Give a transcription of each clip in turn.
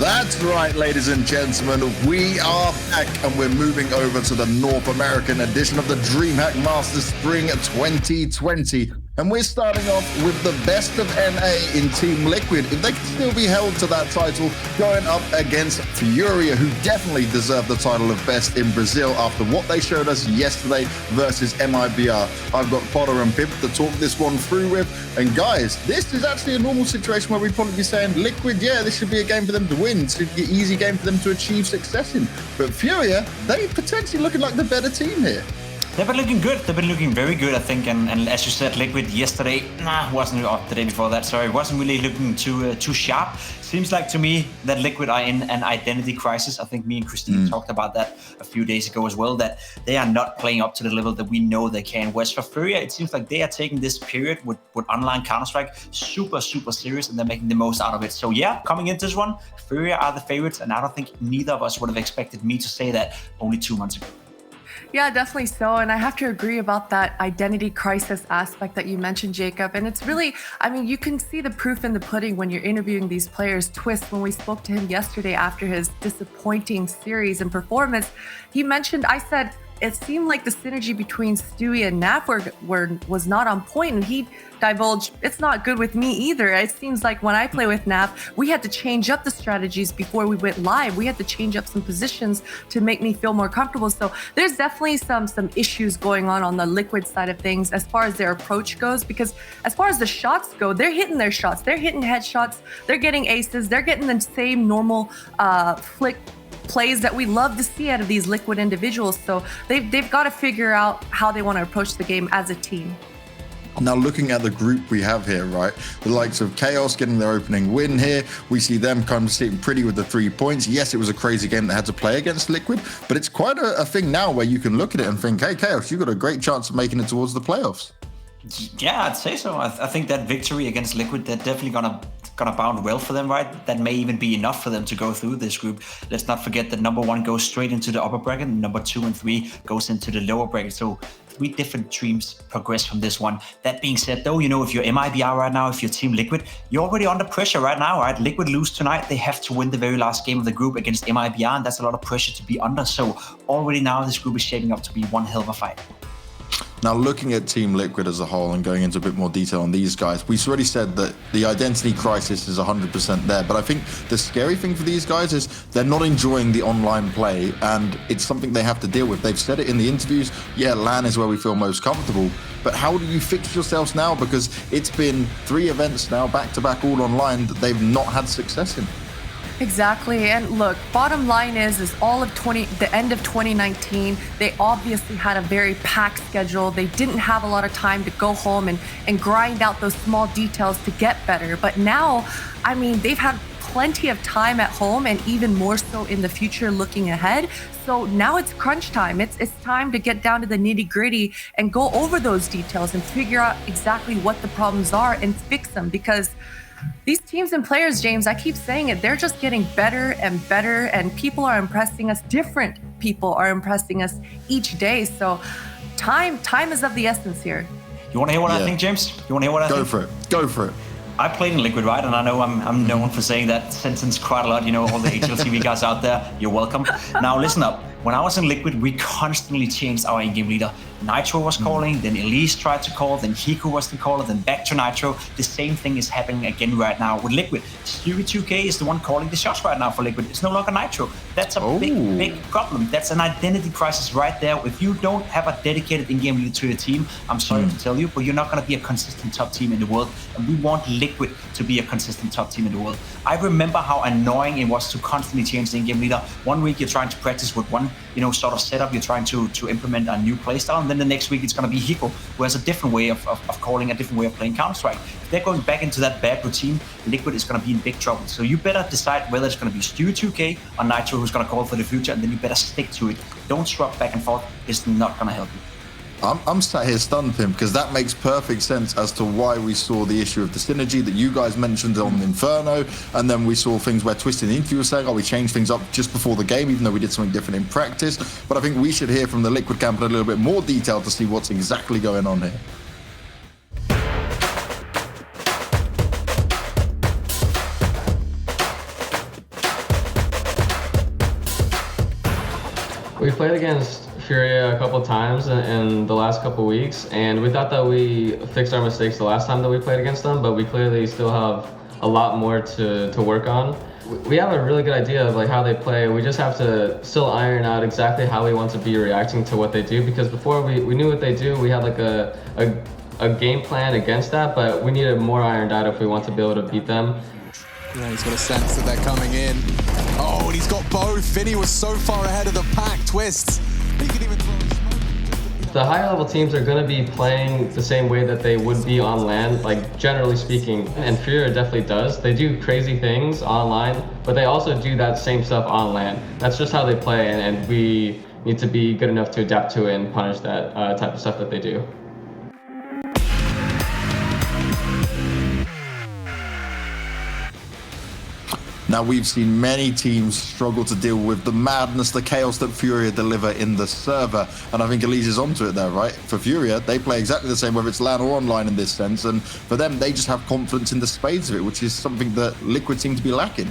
That's right, ladies and gentlemen. We are back and we're moving over to the North American edition of the DreamHack Masters Spring 2020. And we're starting off with the best of NA in Team Liquid. If they can still be held to that title, going up against Furia, who definitely deserve the title of best in Brazil after what they showed us yesterday versus MIBR. I've got Potter and Pip to talk this one through with. And guys, this is actually a normal situation where we'd probably be saying, Liquid, yeah, this should be a game for them to win. It should be an easy game for them to achieve success in. But Furia, they potentially looking like the better team here. They've been looking good. They've been looking very good, I think. And as you said, Liquid yesterday, wasn't the day before that. Sorry, wasn't really looking too sharp. Seems like to me that Liquid are in an identity crisis. I think me and Christine talked about that a few days ago as well. That they are not playing up to the level that we know they can. Whereas for Furia, it seems like they are taking this period with online Counter-Strike super serious, and they're making the most out of it. So yeah, coming into this one, Furia are the favorites, and I don't think neither of us would have expected me to say that only 2 months ago. Yeah, definitely so. And I have to agree about that identity crisis aspect that you mentioned, Jacob. And it's really, I mean, you can see the proof in the pudding when you're interviewing these players. Twist, when we spoke to him yesterday after his disappointing series and performance, he mentioned, I said, it seemed like the synergy between Stewie and Naf was not on point, and he divulged, it's not good with me either. It seems like when I play with Naf, we had to change up the strategies before we went live. We had to change up some positions to make me feel more comfortable. So there's definitely some issues going on the Liquid side of things as far as their approach goes, because as far as the shots go, they're hitting their shots. They're hitting headshots. They're getting aces. They're getting the same normal flick plays that we love to see out of these Liquid individuals. So they've got to figure out how they want to approach the game as a team. Now, looking at the group we have here, right, the likes of Chaos getting their opening win here. We see them kind of sitting pretty with the 3 points. Yes, it was a crazy game they had to play against Liquid, but it's quite a thing now where you can look at it and think, hey, Chaos, you've got a great chance of making it towards the playoffs. Yeah, I'd say so. I think that victory against Liquid, they're definitely gonna bound well for them, right? That may even be enough for them to go through this group. Let's not forget that number 1 goes straight into the upper bracket, and number 2 and 3 goes into the lower bracket. So 3 different teams progress from this one. That being said, though, you know, if you're MIBR right now, if you're Team Liquid, you're already under pressure right now, right? Liquid lose tonight, they have to win the very last game of the group against MIBR, and that's a lot of pressure to be under. So already now, this group is shaping up to be one hell of a fight. Now, looking at Team Liquid as a whole and going into a bit more detail on these guys, we've already said that the identity crisis is 100% there. But I think the scary thing for these guys is they're not enjoying the online play, and it's something they have to deal with. They've said it in the interviews. Yeah, LAN is where we feel most comfortable. But how do you fix yourselves now? Because it's been 3 events now, back-to-back, all online, that they've not had success in. Exactly. And look, bottom line is the end of 2019, they obviously had a very packed schedule. They didn't have a lot of time to go home and grind out those small details to get better. But now, I mean, they've had plenty of time at home, and even more so in the future looking ahead. So now it's crunch time. It's time to get down to the nitty-gritty and go over those details and figure out exactly what the problems are and fix them, because these teams and players, James, I keep saying it, they're just getting better and better, and people are impressing us. Different people are impressing us each day. So time is of the essence here. You want to hear what I think, James? You want to hear what I think? Go for it. I played in Liquid, right? And I know I'm known for saying that sentence quite a lot. You know, all the HLTV guys out there, you're welcome. Now listen up. When I was in Liquid, we constantly changed our in-game leader. Nitro was calling, then Elise tried to call, then Hiku was the caller, then back to Nitro. The same thing is happening again right now with Liquid. Stewie 2K is the one calling the shots right now for Liquid. It's no longer Nitro. That's a big problem. That's an identity crisis right there. If you don't have a dedicated in-game leader to your team, I'm sorry to tell you, but you're not going to be a consistent top team in the world. And we want Liquid to be a consistent top team in the world. I remember how annoying it was to constantly change the in-game leader. 1 week you're trying to practice with one, sort of setup. You're trying to implement a new playstyle, and then the next week it's going to be Hiko, who has a different way of calling, a different way of playing Counter-Strike. If they're going back into that bad routine, Liquid is going to be in big trouble. So you better decide whether it's going to be Stewie 2K or Nitro who's going to call for the future, and then you better stick to it. Don't swap back and forth. It's not going to help you. I'm sat here stunned, Pim, because that makes perfect sense as to why we saw the issue of the synergy that you guys mentioned on Inferno, and then we saw things where Twist in the interview was saying, we changed things up just before the game, even though we did something different in practice. But I think we should hear from the Liquid camp in a little bit more detail to see what's exactly going on here. We played against Furia a couple times in the last couple weeks, and we thought that we fixed our mistakes the last time that we played against them, but we clearly still have a lot more to work on. We have a really good idea of like how they play. We just have to still iron out exactly how we want to be reacting to what they do, because before we knew what they do, we had like a game plan against that, but we needed more ironed out if we want to be able to beat them. Yeah, he's got a sense that they're coming in. Oh, and he's got both. Vinny was so far ahead of the pack. Twists. He could even throw a smoke. The higher level teams are going to be playing the same way that they would be on LAN, like generally speaking, and Furia definitely does. They do crazy things online, but they also do that same stuff on LAN. That's just how they play, and we need to be good enough to adapt to it and punish that type of stuff that they do. Now, we've seen many teams struggle to deal with the madness, the chaos that Furia deliver in the server. And I think Elise is onto it there, right? For Furia, they play exactly the same, whether it's LAN or online in this sense. And for them, they just have confidence in the spades of it, which is something that Liquid seem to be lacking.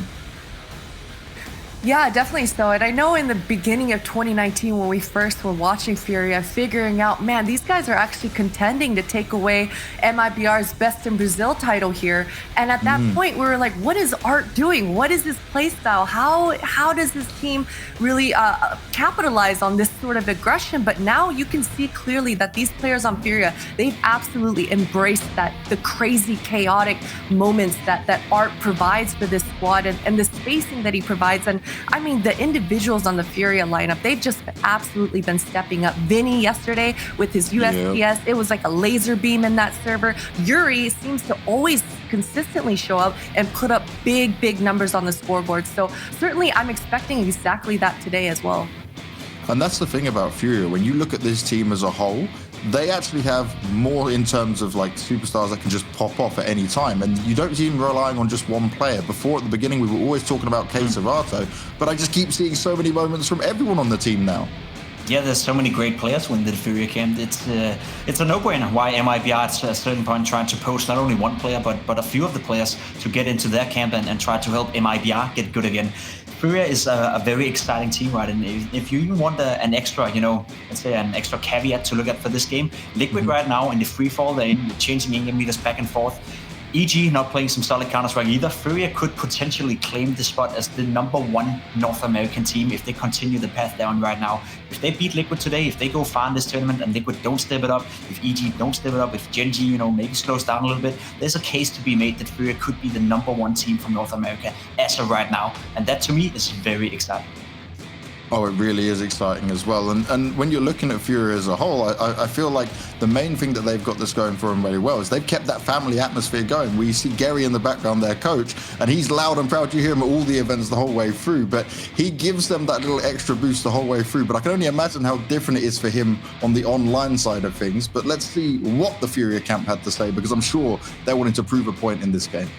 Yeah, definitely so. And I know in the beginning of 2019, when we first were watching Furia, figuring out, man, these guys are actually contending to take away MIBR's Best in Brazil title here. And at that point, we were like, what is Art doing? What is his playstyle? How does this team really capitalize on this sort of aggression? But now you can see clearly that these players on Furia, they've absolutely embraced the crazy, chaotic moments that Art provides for this squad and the spacing that he provides. And I mean, the individuals on the Furia lineup, they've just absolutely been stepping up. Vinny yesterday with his USPS, it was like a laser beam in that server. Yuri seems to always consistently show up and put up big numbers on the scoreboard. So certainly I'm expecting exactly that today as well. And that's the thing about Furia. When you look at this team as a whole, they actually have more in terms of like superstars that can just pop off at any time. And you don't see them relying on just one player. Before, at the beginning, we were always talking about Vato, but I just keep seeing so many moments from everyone on the team now. Yeah, there's so many great players within the Furia camp. It's a no-brainer why MIBR at a certain point trying to poach not only one player, but a few of the players to get into their camp and try to help MIBR get good again. Furia is a very exciting team, right? And if you even want an extra, let's say an extra caveat to look at for this game, Liquid right now in the free fall, they're changing in-game meters back and forth. EG not playing some solid Counter-Strike either. Furia could potentially claim this spot as the #1 North American team if they continue the path they're on right now. If they beat Liquid today, if they go far in this tournament and Liquid don't step it up, if EG don't step it up, if Gen G, maybe slows down a little bit, there's a case to be made that Furia could be the #1 team from North America as of right now. And that to me is very exciting. Oh, it really is exciting as well. And when you're looking at Furia as a whole, I feel like the main thing that they've got this going for them very well is they've kept that family atmosphere going. We see Gary in the background, their coach, and he's loud and proud. You hear him at all the events the whole way through, but he gives them that little extra boost the whole way through. But I can only imagine how different it is for him on the online side of things. But let's see what the Furia camp had to say, because I'm sure they're wanting to prove a point in this game.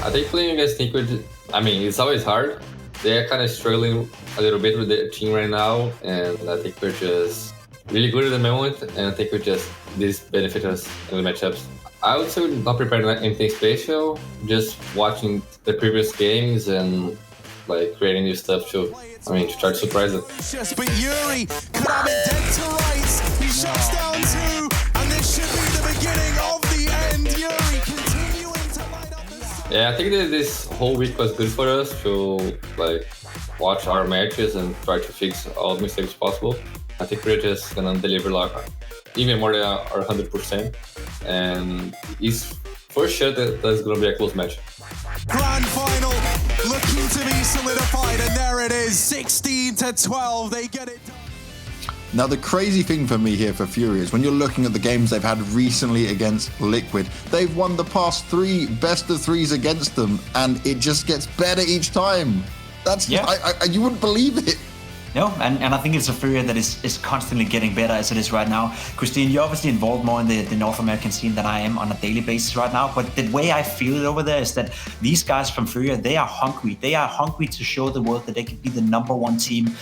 I think playing against Liquid, it's always hard. They're kind of struggling a little bit with their team right now, and I think we're just really good at the moment, and I think this benefit us in the matchups. I would say we're not preparing anything special, just watching the previous games and like creating new stuff to try to surprise them. But Yuri could have it dead to rights. He shuts down two, and this should be the beginning of the end. Yuri continuing to light up the... Yeah, I think that this whole week was good for us to watch our matches and try to fix all the mistakes possible. I think we're just gonna deliver even more than our 100%, and it's for sure that that's gonna be a close match. Grand final looking to be solidified, and there it is, 16-12. They get it done. Now, the crazy thing for me here for Furia is when you're looking at the games they've had recently against Liquid, they've won the past 3 best-of-3s against them, and it just gets better each time. That's you wouldn't believe it. No, and I think it's a Furia that is constantly getting better as it is right now. Christine, you're obviously involved more in the North American scene than I am on a daily basis right now, but the way I feel it over there is that these guys from Furia, they are hungry. They are hungry to show the world that they can be the #1 team,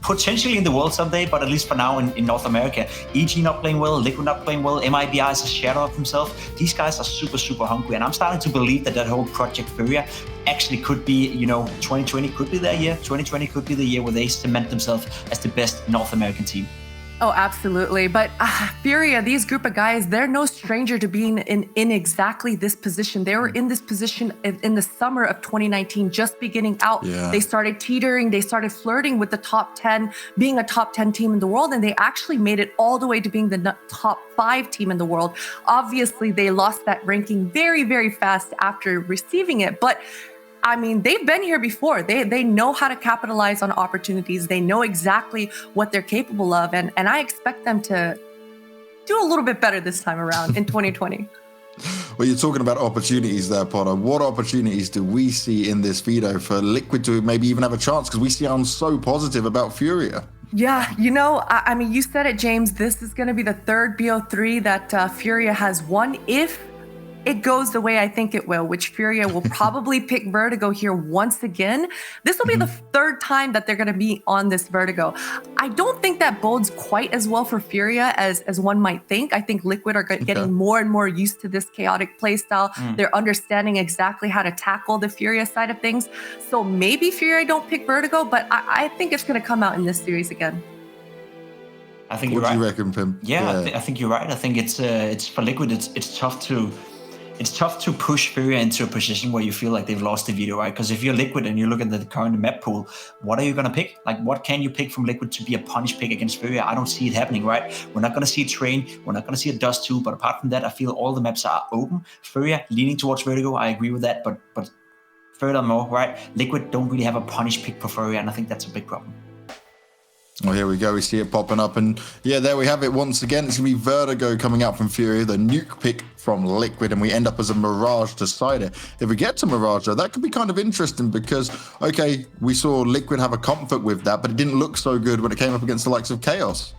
potentially in the world someday, but at least for now in North America. EG not playing well, Liquid not playing well, MIBI is a shadow of himself. These guys are super, super hungry, and I'm starting to believe that whole Project Furia actually could be, 2020 could be their year. 2020 could be the year where they cement themselves as the best North American team. Oh, absolutely. But Furia, these group of guys, they're no stranger to being in exactly this position. They were in this position in the summer of 2019, just beginning out. Yeah. They started teetering. They started flirting with the top 10, being a top 10 team in the world. And they actually made it all the way to being the top 5 team in the world. Obviously, they lost that ranking very, very fast after receiving it. But I mean, they've been here before. They know how to capitalize on opportunities. They know exactly what they're capable of. And I expect them to do a little bit better this time around in 2020. Well, you're talking about opportunities there, Potter. What opportunities do we see in this veto for Liquid to maybe even have a chance? Because we see I'm so positive about Furia. Yeah, I mean, you said it, James. This is going to be the third BO3 that Furia has won. If it goes the way I think it will, which Furia will probably pick Vertigo here once again. This will be the third time that they're going to be on this Vertigo. I don't think that bodes quite as well for Furia as one might think. I think Liquid are getting more and more used to this chaotic playstyle. They're understanding exactly how to tackle the Furia side of things. So maybe Furia don't pick Vertigo, but I think it's going to come out in this series again. I think what you're right. What do you reckon, Pim? Yeah, I think you're right. I think it's for Liquid. It's tough to. It's tough to push Furia into a position where you feel like they've lost the veto, right? Because if you're Liquid and you look at the current map pool, what are you going to pick? Like, what can you pick from Liquid to be a punish pick against Furia? I don't see it happening, right? We're not going to see a Train. We're not going to see a Dust 2. But apart from that, I feel all the maps are open. Furia leaning towards Vertigo. I agree with that. But furthermore, right? Liquid don't really have a punish pick for Furia, and I think that's a big problem. Well, here we go. We see it popping up. And yeah, there we have it once again. It's going to be Vertigo coming out from Furia, the nuke pick from Liquid, and we end up as a Mirage to side it. If we get to Mirage, though, that could be kind of interesting because, okay, we saw Liquid have a comfort with that, but it didn't look so good when it came up against the likes of Chaos.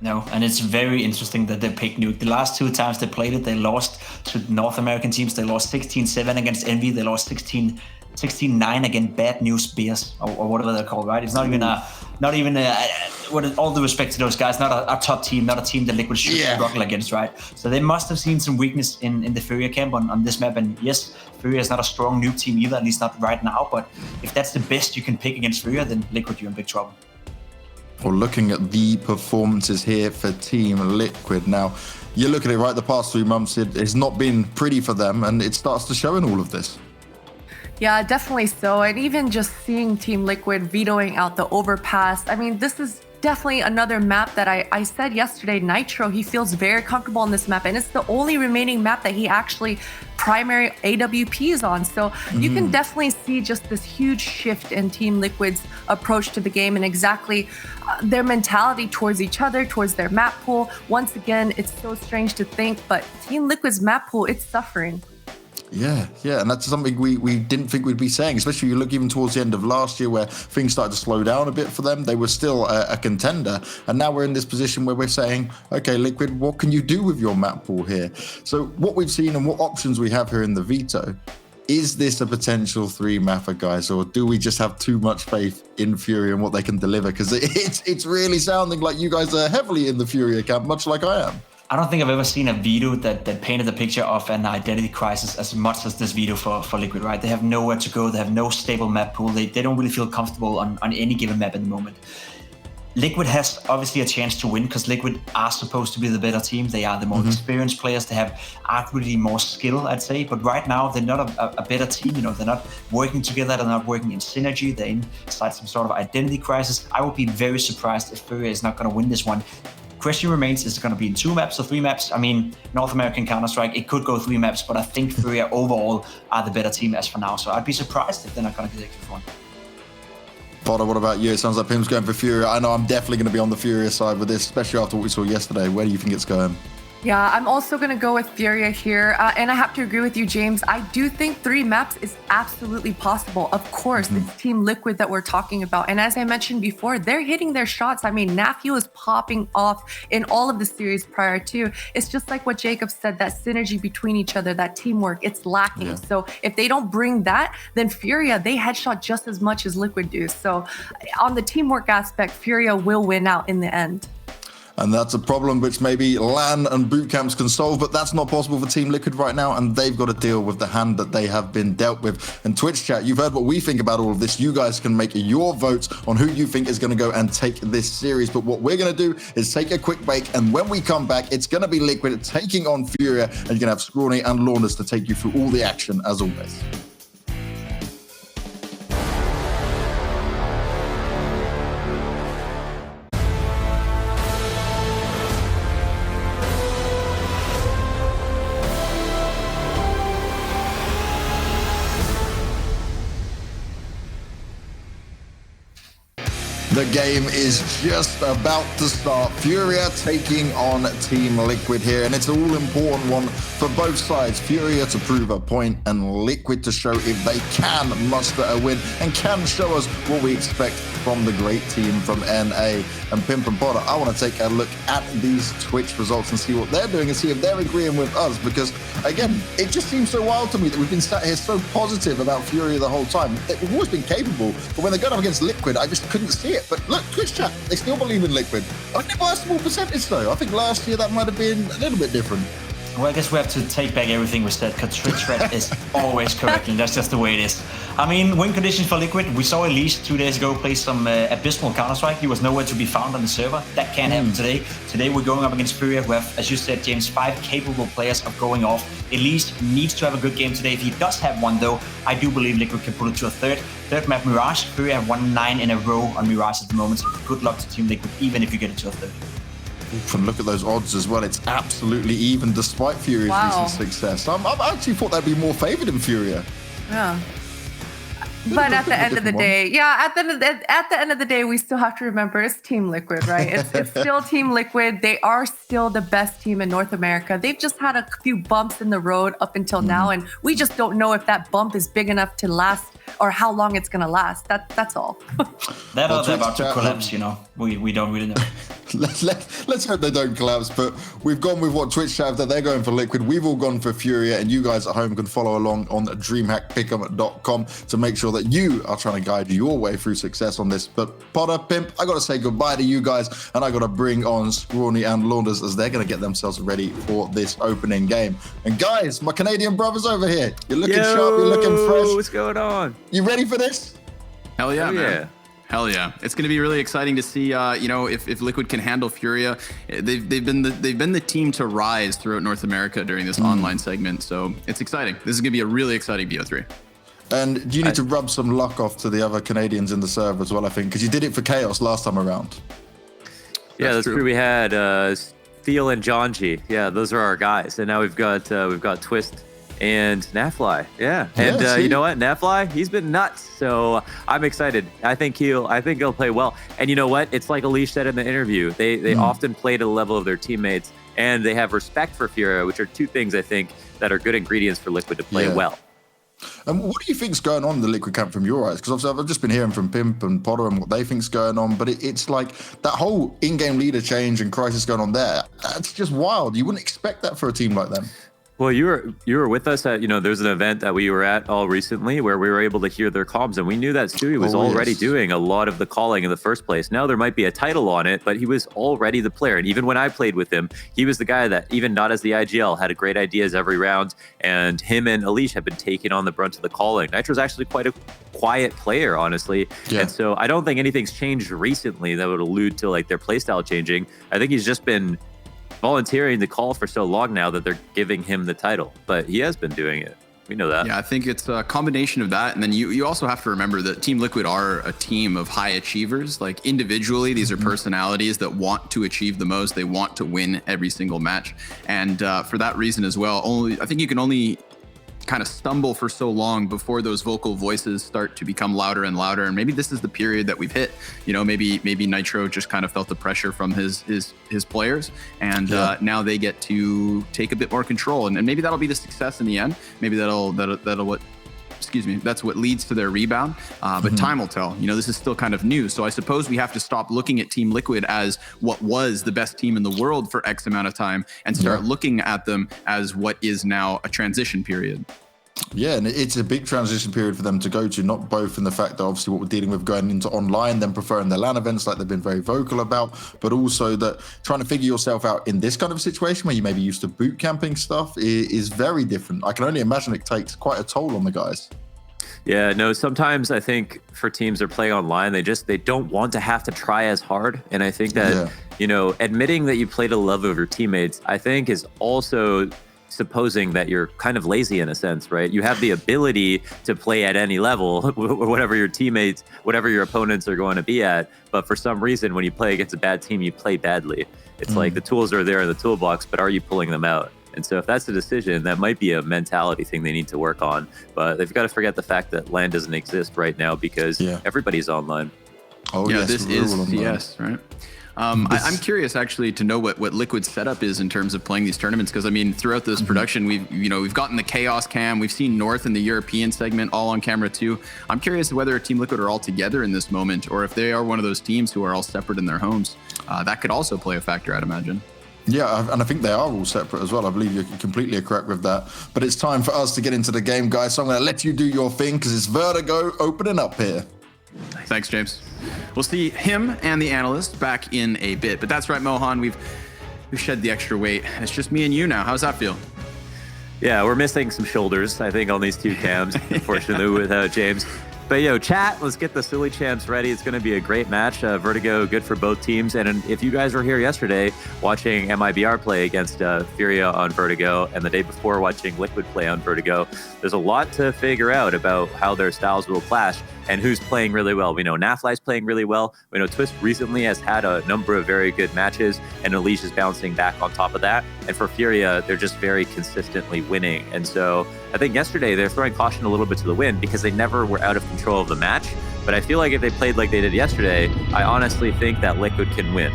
No, and it's very interesting that they picked Nuke. The last 2 times they played it, they lost to North American teams. They lost 16-7 against Envy. They lost 16-9 against Bad News Bears, or whatever they're called, right? It's not even with all the respect to those guys, not a top team, not a team that Liquid should struggle against, right? So they must have seen some weakness in the Furia camp on this map. And yes, Furia is not a strong Nuke team either, at least not right now. But if that's the best you can pick against Furia, then Liquid, you're in big trouble. Well, looking at the performances here for Team Liquid now, you look at it, right? The past 3 months, it has not been pretty for them, and it starts to show in all of this. Yeah, definitely so. And even just seeing Team Liquid vetoing out the overpass, I mean, this is definitely another map that I said yesterday, Nitro, he feels very comfortable on this map, and it's the only remaining map that he actually primary AWPs on. So you can definitely see just this huge shift in Team Liquid's approach to the game and exactly their mentality towards each other, towards their map pool. Once again, it's so strange to think, but Team Liquid's map pool, it's suffering. Yeah, and that's something we didn't think we'd be saying, especially you look even towards the end of last year where things started to slow down a bit for them. They were still a contender, and now we're in this position where we're saying, okay, Liquid, what can you do with your map pool here? So what we've seen and what options we have here in the veto, is this a potential 3-mapper, guys, or do we just have too much faith in Furia and what they can deliver? Because it's really sounding like you guys are heavily in the Furia camp, much like I am. I don't think I've ever seen a veto that painted a picture of an identity crisis as much as this veto for Liquid, right? They have nowhere to go. They have no stable map pool. They don't really feel comfortable on any given map at the moment. Liquid has obviously a chance to win because Liquid are supposed to be the better team. They are the more experienced players. They have arguably more skill, I'd say. But right now, they're not a better team. They're not working together. They're not working in synergy. They're inside some sort of identity crisis. I would be very surprised if Furia is not going to win this one. Question remains, is it going to be in 2 maps or 3 maps? I mean, North American Counter-Strike, it could go 3 maps, but I think Furia overall are the better team as for now. So I'd be surprised if they're not going to get this one. Potter, what about you? It sounds like Pim's going for Furia. I know I'm definitely going to be on the Furia side with this, especially after what we saw yesterday. Where do you think it's going? Yeah, I'm also going to go with Furia here. And I have to agree with you, James. I do think 3 maps is absolutely possible. Of course, it's Team Liquid that we're talking about. And as I mentioned before, they're hitting their shots. I mean, Nafio is popping off in all of the series prior to. It's just like what Jacob said, that synergy between each other, that teamwork, it's lacking. Yeah. So if they don't bring that, then Furia, they headshot just as much as Liquid do. So on the teamwork aspect, Furia will win out in the end. And that's a problem which maybe LAN and boot camps can solve, but that's not possible for Team Liquid right now, and they've got to deal with the hand that they have been dealt with. And Twitch chat, you've heard what we think about all of this. You guys can make your votes on who you think is going to go and take this series. But what we're going to do is take a quick break, and when we come back, it's going to be Liquid taking on Furia, and you're going to have Scrawny and Launders to take you through all the action as always. The game is just about to start. Furia taking on Team Liquid here, and it's an all-important one for both sides. Furia to prove a point, and Liquid to show if they can muster a win and can show us what we expect from the great team from NA. And Pimp and Potter, I want to take a look at these Twitch results and see what they're doing and see if they're agreeing with us, because again, it just seems so wild to me that we've been sat here so positive about Furia the whole time. They've always been capable, but when they got up against Liquid, I just couldn't see it. But look, Twitch chat, they still believe in Liquid. Only by a small percentage though. I think last year that might have been a little bit different. Well, I guess we have to take back everything we said, because Twitch chat is always correct, and that's just the way it is. I mean, win conditions for Liquid. We saw Elise 2 days ago play some abysmal Counter-Strike. He was nowhere to be found on the server. That can't happen today. Today we're going up against Furia, who have, as you said, James, 5 capable players of going off. Elise needs to have a good game today. If he does have one, though, I do believe Liquid can pull it to a third map, Mirage. Furia have won 9 in a row on Mirage at the moment, so good luck to Team Liquid, even if you get it to a third. And look at those odds as well. It's absolutely even despite Furia's recent success. I actually thought they'd be more favored in Furia. Yeah. But at the end of the day, at the end of the day, we still have to remember it's Team Liquid, right? It's still Team Liquid. They are still the best team in North America. They've just had a few bumps in the road up until now, and we just don't know if that bump is big enough to last or how long it's gonna last. That's all. They're about to collapse, you know. We don't really know. Let's hope they don't collapse, but we've gone with what Twitch have that they're going for Liquid. We've all gone for Furia, and you guys at home can follow along on DreamHackPick'em.com to make sure that you are trying to guide your way through success on this. But Potter, Pimp, I got to say goodbye to you guys, and I got to bring on Scrawny and Launders as they're going to get themselves ready for this opening game. And guys, my Canadian brothers over here, you're looking sharp, you're looking fresh. What's going on? You ready for this? Hell yeah, man. Hell yeah! It's going to be really exciting to see, if Liquid can handle Furia. They've been the team to rise throughout North America during this online segment, so it's exciting. This is going to be a really exciting BO3. And do you need to rub some luck off to the other Canadians in the server as well? I think because you did it for Chaos last time around. Yeah, that's true. We had Theo and John G. Yeah, those are our guys, and now we've got Twist and Nafly, and you know what, Nafly, he's been nuts, so I'm excited. I think he'll play well. And you know what, it's like Alish said in the interview, they often play to the level of their teammates, and they have respect for Furia, which are 2 things I think that are good ingredients for Liquid to play well. And what do you think's going on in the Liquid camp from your eyes? Because obviously I've just been hearing from Pimp and Potter and what they think's going on, but it's like that whole in-game leader change and crisis going on there. That's just wild. You wouldn't expect that for a team like them. Well, you were with us at, there's an event that we were at all recently where we were able to hear their comms, and we knew that Stewie was already doing a lot of the calling in the first place. Now there might be a title on it, but he was already the player. And even when I played with him, he was the guy that, even not as the IGL, had great ideas every round. And him and Alish have been taking on the brunt of the calling. Nitro's actually quite a quiet player, honestly. Yeah. And so I don't think anything's changed recently that would allude to like their playstyle changing. I think he's just been volunteering the call for so long now that they're giving him the title, but he has been doing it. We know that. Yeah, I think it's a combination of that. And then you also have to remember that Team Liquid are a team of high achievers. Like individually, these are personalities that want to achieve the most. They want to win every single match. And for that reason as well, I think you can only kind of stumble for so long before those vocal voices start to become louder and louder. And maybe this is the period that we've hit. You know, maybe Nitro just kind of felt the pressure from his players, and now they get to take a bit more control. And maybe that'll be the success in the end. Maybe that's what leads to their rebound. But time will tell. You know, this is still kind of new. So I suppose we have to stop looking at Team Liquid as what was the best team in the world for X amount of time and start looking at them as what is now a transition period. Yeah, and it's a big transition period for them to go to, not both in the fact that obviously what we're dealing with going into online, then preferring their LAN events like they've been very vocal about, but also that trying to figure yourself out in this kind of situation where you may be used to boot camping stuff is very different. I can only imagine it takes quite a toll on the guys. Yeah, no, sometimes I think for teams that are playing online, they don't want to have to try as hard. And I think that, you know, admitting that you play to the level of your teammates, I think is also supposing that you're kind of lazy in a sense, right? You have the ability to play at any level, whatever your teammates, whatever your opponents are going to be at. But for some reason, when you play against a bad team, you play badly. It's like the tools are there in the toolbox, but are you pulling them out? And so if that's the decision, that might be a mentality thing they need to work on. But they've got to forget the fact that LAN doesn't exist right now because everybody's online. Oh, yeah, yes, this is CS, right? I'm curious actually to know what Liquid's setup is in terms of playing these tournaments, because I mean throughout this production we've gotten the Chaos cam, we've seen North in the European segment all on camera too. I'm curious whether Team Liquid are all together in this moment or if they are one of those teams who are all separate in their homes. That could also play a factor, I'd imagine. Yeah, and I think they are all separate as well. I believe you're completely correct with that. But it's time for us to get into the game, guys. So I'm going to let you do your thing because it's Vertigo opening up here. Thanks, James. We'll see him and the analyst back in a bit. But that's right, Mohan. We've shed the extra weight. It's just me and you now. How's that feel? Yeah, we're missing some shoulders, I think, on these two cams, unfortunately, with James. But yo, chat, let's get the silly champs ready. It's going to be a great match. Vertigo, good for both teams. And if you guys were here yesterday watching MIBR play against Furia on Vertigo, and the day before watching Liquid play on Vertigo, there's a lot to figure out about how their styles will clash and who's playing really well. We know Nafly's playing really well. We know Twist recently has had a number of very good matches, and Elise is bouncing back on top of that. And for Furia, they're just very consistently winning. And so I think yesterday they're throwing caution a little bit to the wind because they never were out of control of the match. But I feel like if they played like they did yesterday, I honestly think that Liquid can win.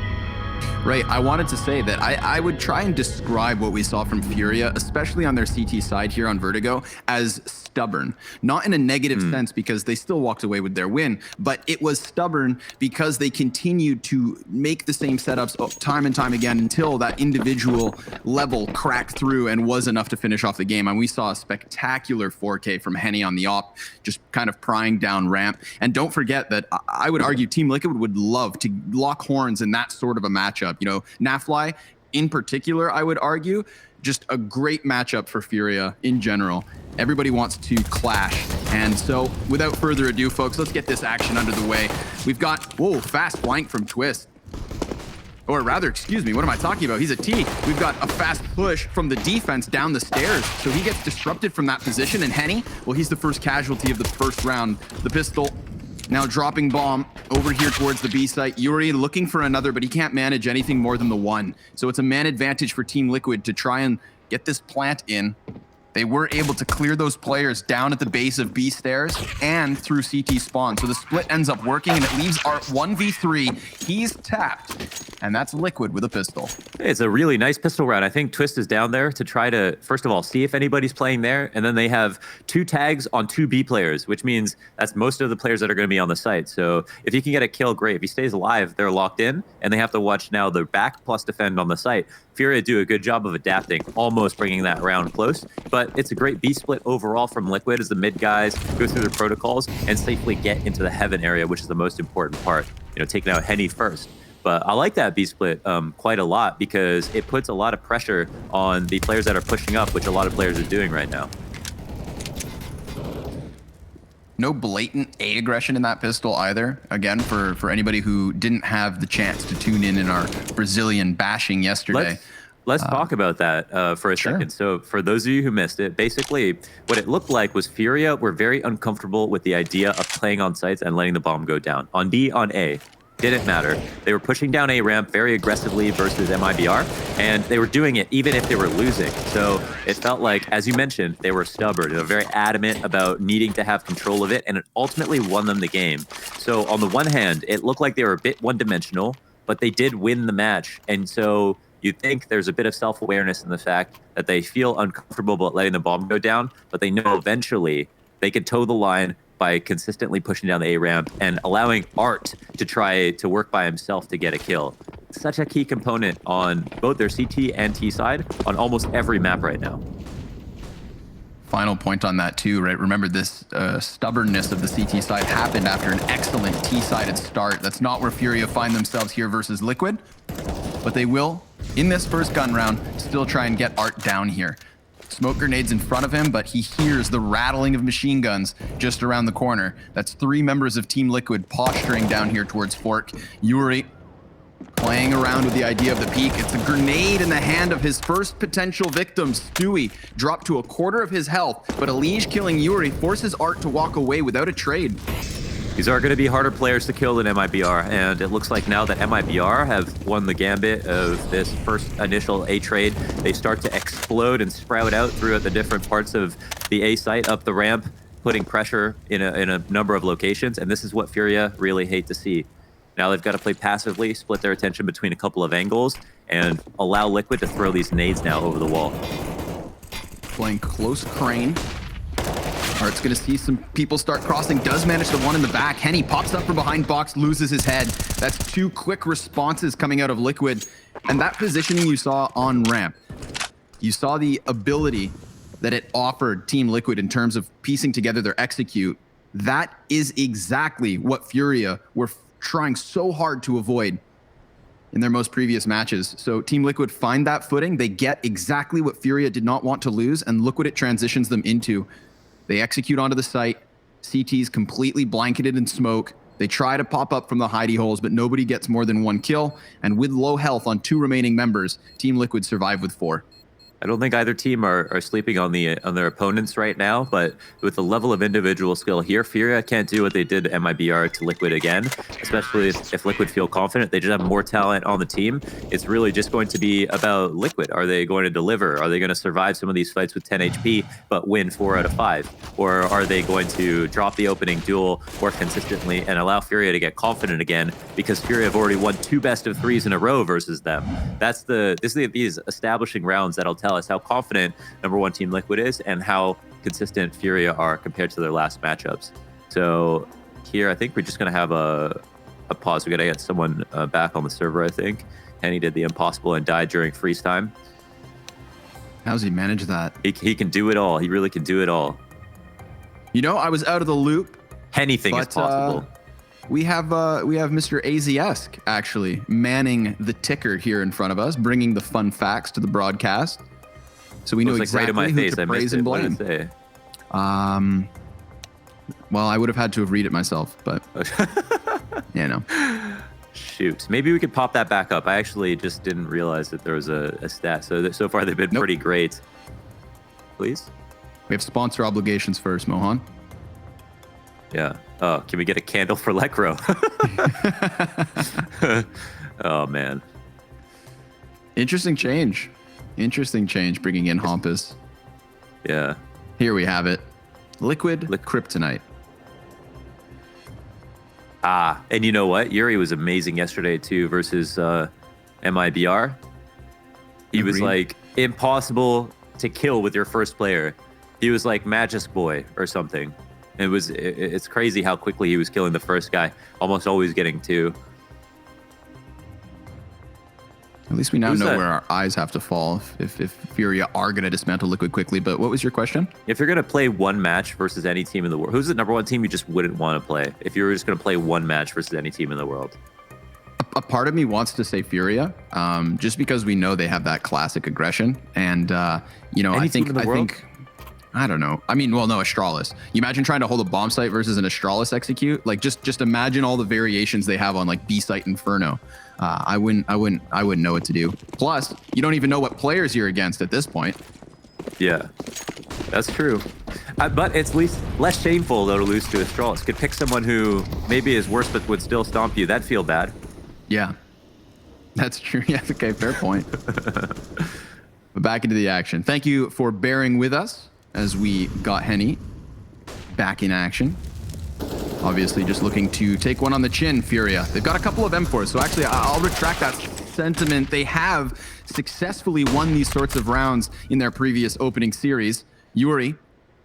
Right, I wanted to say that I would try and describe what we saw from Furia, especially on their CT side here on Vertigo, as stubborn. Not in a negative sense because they still walked away with their win, but it was stubborn because they continued to make the same setups time and time again until that individual level cracked through and was enough to finish off the game. And we saw a spectacular 4K from Henny on the op, just kind of prying down ramp. And don't forget that I would argue Team Liquid would love to lock horns in that sort of a matchup. You know, Nafly in particular, I would argue, just a great matchup for Furia in general. Everybody wants to clash. And so without further ado, folks, let's get this action under the way. We've got, whoa, fast flank from Twist. Or rather, excuse me, what am I talking about? He's a T. We've got a fast push from the defense down the stairs. So he gets disrupted from that position. And Henny, well, he's the first casualty of the first round. The pistol now dropping bomb over here towards the B site. Yuri looking for another, but he can't manage anything more than the one. So it's a man advantage for Team Liquid to try and get this plant in. They were able to clear those players down at the base of B stairs and through CT spawn. So the split ends up working and it leaves Art 1v3. He's tapped, and that's Liquid with a pistol. It's a really nice pistol round. I think Twist is down there to try to, first of all, see if anybody's playing there. And then they have 2 tags on 2 B players, which means that's most of the players that are going to be on the site. So if he can get a kill, great. If he stays alive, they're locked in, and they have to watch now the back plus defend on the site. Furia do a good job of adapting, almost bringing that round close. But it's a great B split overall from Liquid as the mid guys go through their protocols and safely get into the heaven area, which is the most important part. You know, taking out Henny first. But I like that B split quite a lot because it puts a lot of pressure on the players that are pushing up, which a lot of players are doing right now. No blatant A aggression in that pistol either. Again, for anybody who didn't have the chance to tune in our Brazilian bashing yesterday. Let's talk about that for a second. So for those of you who missed it, basically what it looked like was Furia were very uncomfortable with the idea of playing on sites and letting the bomb go down. On B, on A, didn't matter. They were pushing down A ramp very aggressively versus MIBR, and they were doing it even if they were losing. So it felt like, as you mentioned, they were stubborn. They were very adamant about needing to have control of it, and it ultimately won them the game. So on the one hand, it looked like they were a bit one-dimensional, but they did win the match. And so you'd think there's a bit of self-awareness in the fact that they feel uncomfortable about letting the bomb go down, but they know eventually they could toe the line by consistently pushing down the A ramp and allowing Art to try to work by himself to get a kill. Such a key component on both their CT and T side on almost every map right now. Final point on that too, right? Remember, this stubbornness of the CT side happened after an excellent T-sided start. That's not where Furia find themselves here versus Liquid, but they will, in this first gun round, still try and get Art down here. Smoke grenades in front of him, but he hears the rattling of machine guns just around the corner. That's 3 members of Team Liquid posturing down here towards Fork. Yuri playing around with the idea of the peak. It's a grenade in the hand of his first potential victim, Stewie, dropped to a quarter of his health, but Elige killing Yuri forces Art to walk away without a trade. These are going to be harder players to kill than MIBR, and it looks like now that MIBR have won the gambit of this first initial A trade, they start to explode and sprout out throughout the different parts of the A site, up the ramp, putting pressure in a number of locations, and this is what Furia really hate to see. Now they've got to play passively, split their attention between a couple of angles, and allow Liquid to throw these nades now over the wall. Playing close crane. Art's gonna see some people start crossing, does manage the one in the back. Henny pops up from behind box, loses his head. That's 2 quick responses coming out of Liquid. And that positioning you saw on ramp, you saw the ability that it offered Team Liquid in terms of piecing together their execute. That is exactly what Furia were trying so hard to avoid in their most previous matches. So Team Liquid find that footing, they get exactly what Furia did not want to lose, and look what it transitions them into. They execute onto the site. CT's completely blanketed in smoke. They try to pop up from the hidey holes, but nobody gets more than 1 kill. And with low health on 2 remaining members, Team Liquid survive with 4. I don't think either team are sleeping on their opponents right now, but with the level of individual skill here, Furia can't do what they did to MIBR to Liquid again, especially if Liquid feel confident. They just have more talent on the team. It's really just going to be about Liquid. Are they going to deliver? Are they going to survive some of these fights with 10 HP, but win 4 out of 5? Or are they going to drop the opening duel more consistently and allow Furia to get confident again, because Furia have already won 2 best-of-3s in a row versus them? This is these establishing rounds that'll tell us how confident #1 Team Liquid is and how consistent Furia are compared to their last matchups. So here, I think we're just going to have a pause. We got to get someone back on the server, I think. Henny did the impossible and died during freeze time. How's he manage that? He can do it all. He really can do it all. You know, I was out of the loop. Anything is possible. We have Mr. AZesque actually manning the ticker here in front of us, bringing the fun facts to the broadcast. So we know exactly right in my face. who to praise and blame. What did it say? Well, I would have had to have read it myself, but you know. Shoot, maybe we could pop that back up. I actually just didn't realize that there was a stat. So far they've been pretty great. Please. We have sponsor obligations first, Mohan. Yeah. Oh, can we get a candle for Lekro? Oh man. Interesting change. Interesting change bringing in Hampus. Yeah. Here we have it. Liquid Kryptonite. And you know what? Yuri was amazing yesterday too versus MIBR. He was like impossible to kill with your first player. He was like Magus Boy or something. It's crazy how quickly he was killing the first guy, almost always getting 2. At least we now know where our eyes have to fall if Furia are going to dismantle Liquid quickly. But what was your question? If you're going to play one match versus any team in the world, who's the #1 team you just wouldn't want to play? If you were just going to play one match versus any team in the world? A part of me wants to say Furia, just because we know they have that classic aggression. And, I think, I don't know. I mean, well, no, Astralis. You imagine trying to hold a bomb site versus an Astralis execute? Like, just imagine all the variations they have on like B site Inferno. I wouldn't know what to do. Plus, you don't even know what players you're against at this point. Yeah, that's true. But it's at least less shameful, though, to lose to Astralis. Could pick someone who maybe is worse but would still stomp you. That'd feel bad. Yeah, that's true. Yeah, okay, fair point. But back into the action. Thank you for bearing with us as we got Henny back in action. Obviously just looking to take one on the chin, Furia. They've got a couple of M4s, so actually I'll retract that sentiment. They have successfully won these sorts of rounds in their previous opening series. Yuri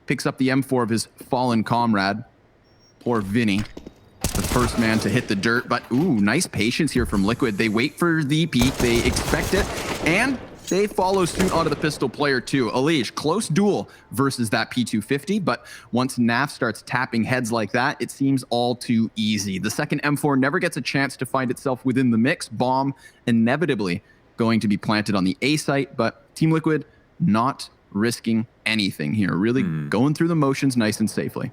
picks up the M4 of his fallen comrade. Poor Vinny, the first man to hit the dirt, but ooh, nice patience here from Liquid. They wait for the peek, they expect it, and they follow suit onto the pistol player too. Alish, close duel versus that P250, but once Naf starts tapping heads like that, it seems all too easy. The second M4 never gets a chance to find itself within the mix. Bomb inevitably going to be planted on the A site, but Team Liquid not risking anything here. Really going through the motions nice and safely.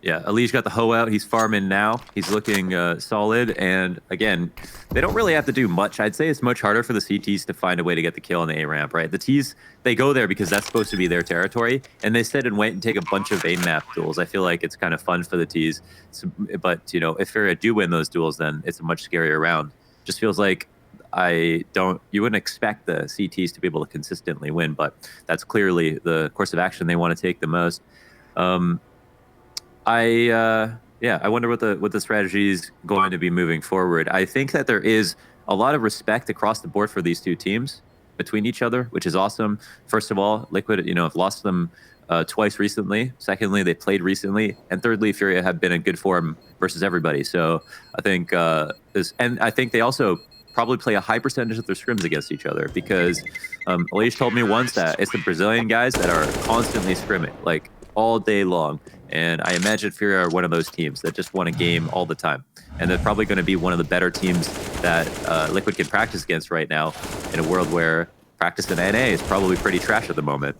Yeah, Ali's got the hoe out. He's farming now. He's looking solid. And again, they don't really have to do much. I'd say it's much harder for the CTs to find a way to get the kill on the A ramp, right? The Ts, they go there because that's supposed to be their territory. And they sit and wait and take a bunch of A map duels. I feel like it's kind of fun for the Ts. But, you know, if Furia do win those duels, then it's a much scarier round. Just feels like you wouldn't expect the CTs to be able to consistently win, but that's clearly the course of action they want to take the most. I wonder what the strategy is going to be moving forward. I think that there is a lot of respect across the board for these two teams between each other, which is awesome. First of all, Liquid, have lost them twice recently. Secondly, they played recently, and thirdly, Furia have been in good form versus everybody. So I think I think they also probably play a high percentage of their scrims against each other, because Alish told me once that it's the Brazilian guys that are constantly scrimming, like all day long. And I imagine Furia are one of those teams that just want a game all the time. And they're probably going to be one of the better teams that Liquid can practice against right now, in a world where practice in NA is probably pretty trash at the moment.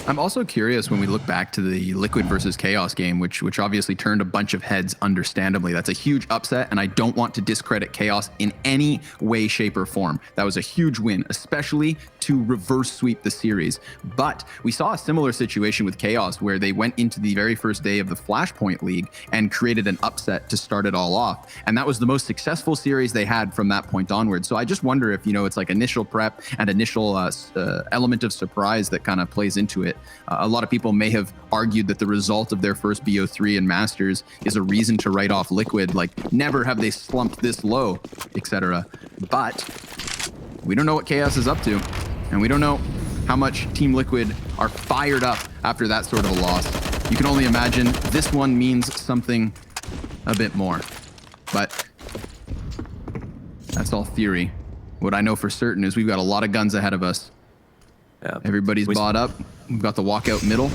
I'm also curious when we look back to the Liquid versus Chaos game, which obviously turned a bunch of heads, understandably. That's a huge upset, and I don't want to discredit Chaos in any way, shape, or form. That was a huge win, especially to reverse sweep the series. But we saw a similar situation with Chaos, where they went into the very first day of the Flashpoint League and created an upset to start it all off. And that was the most successful series they had from that point onward. So I just wonder if, it's like initial prep and initial element of surprise that kind of plays into it. A lot of people may have argued that the result of their first BO3 and Masters is a reason to write off Liquid, like never have they slumped this low, etc. But we don't know what Chaos is up to, and we don't know how much Team Liquid are fired up after that sort of a loss. You can only imagine this one means something a bit more, but that's all theory. What I know for certain is we've got a lot of guns ahead of us. Yeah. Everybody's bought up. We've got the walkout middle.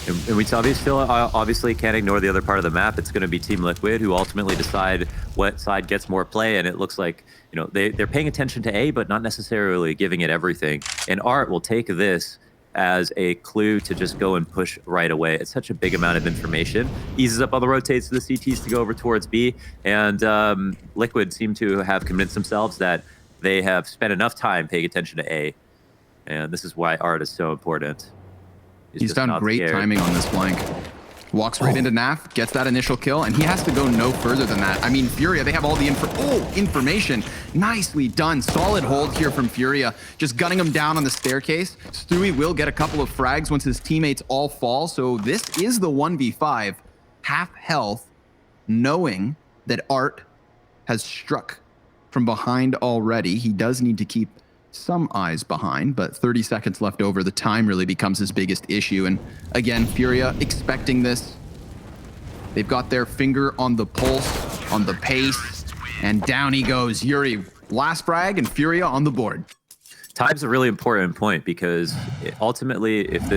And we still obviously can't ignore the other part of the map. It's going to be Team Liquid who ultimately decide what side gets more play. And it looks like, they're paying attention to A, but not necessarily giving it everything. And Art will take this as a clue to just go and push right away. It's such a big amount of information. Eases up on the rotates to the CTs to go over towards B. And Liquid seem to have convinced themselves that they have spent enough time paying attention to A. And this is why Art is so important. He's done great timing on this flank. Walks right into Naf, gets that initial kill, and he has to go no further than that. I mean, Furia, they have all the information. Nicely done. Solid hold here from Furia. Just gunning him down on the staircase. Stewie will get a couple of frags once his teammates all fall. So this is the 1v5. Half health, knowing that Art has struck from behind already. He does need to keep some eyes behind, but 30 seconds left over. The time really becomes his biggest issue. And again, Furia expecting this. They've got their finger on the pulse, on the pace, and down he goes. Yuri, last frag, and Furia on the board. Time's a really important point, because ultimately, if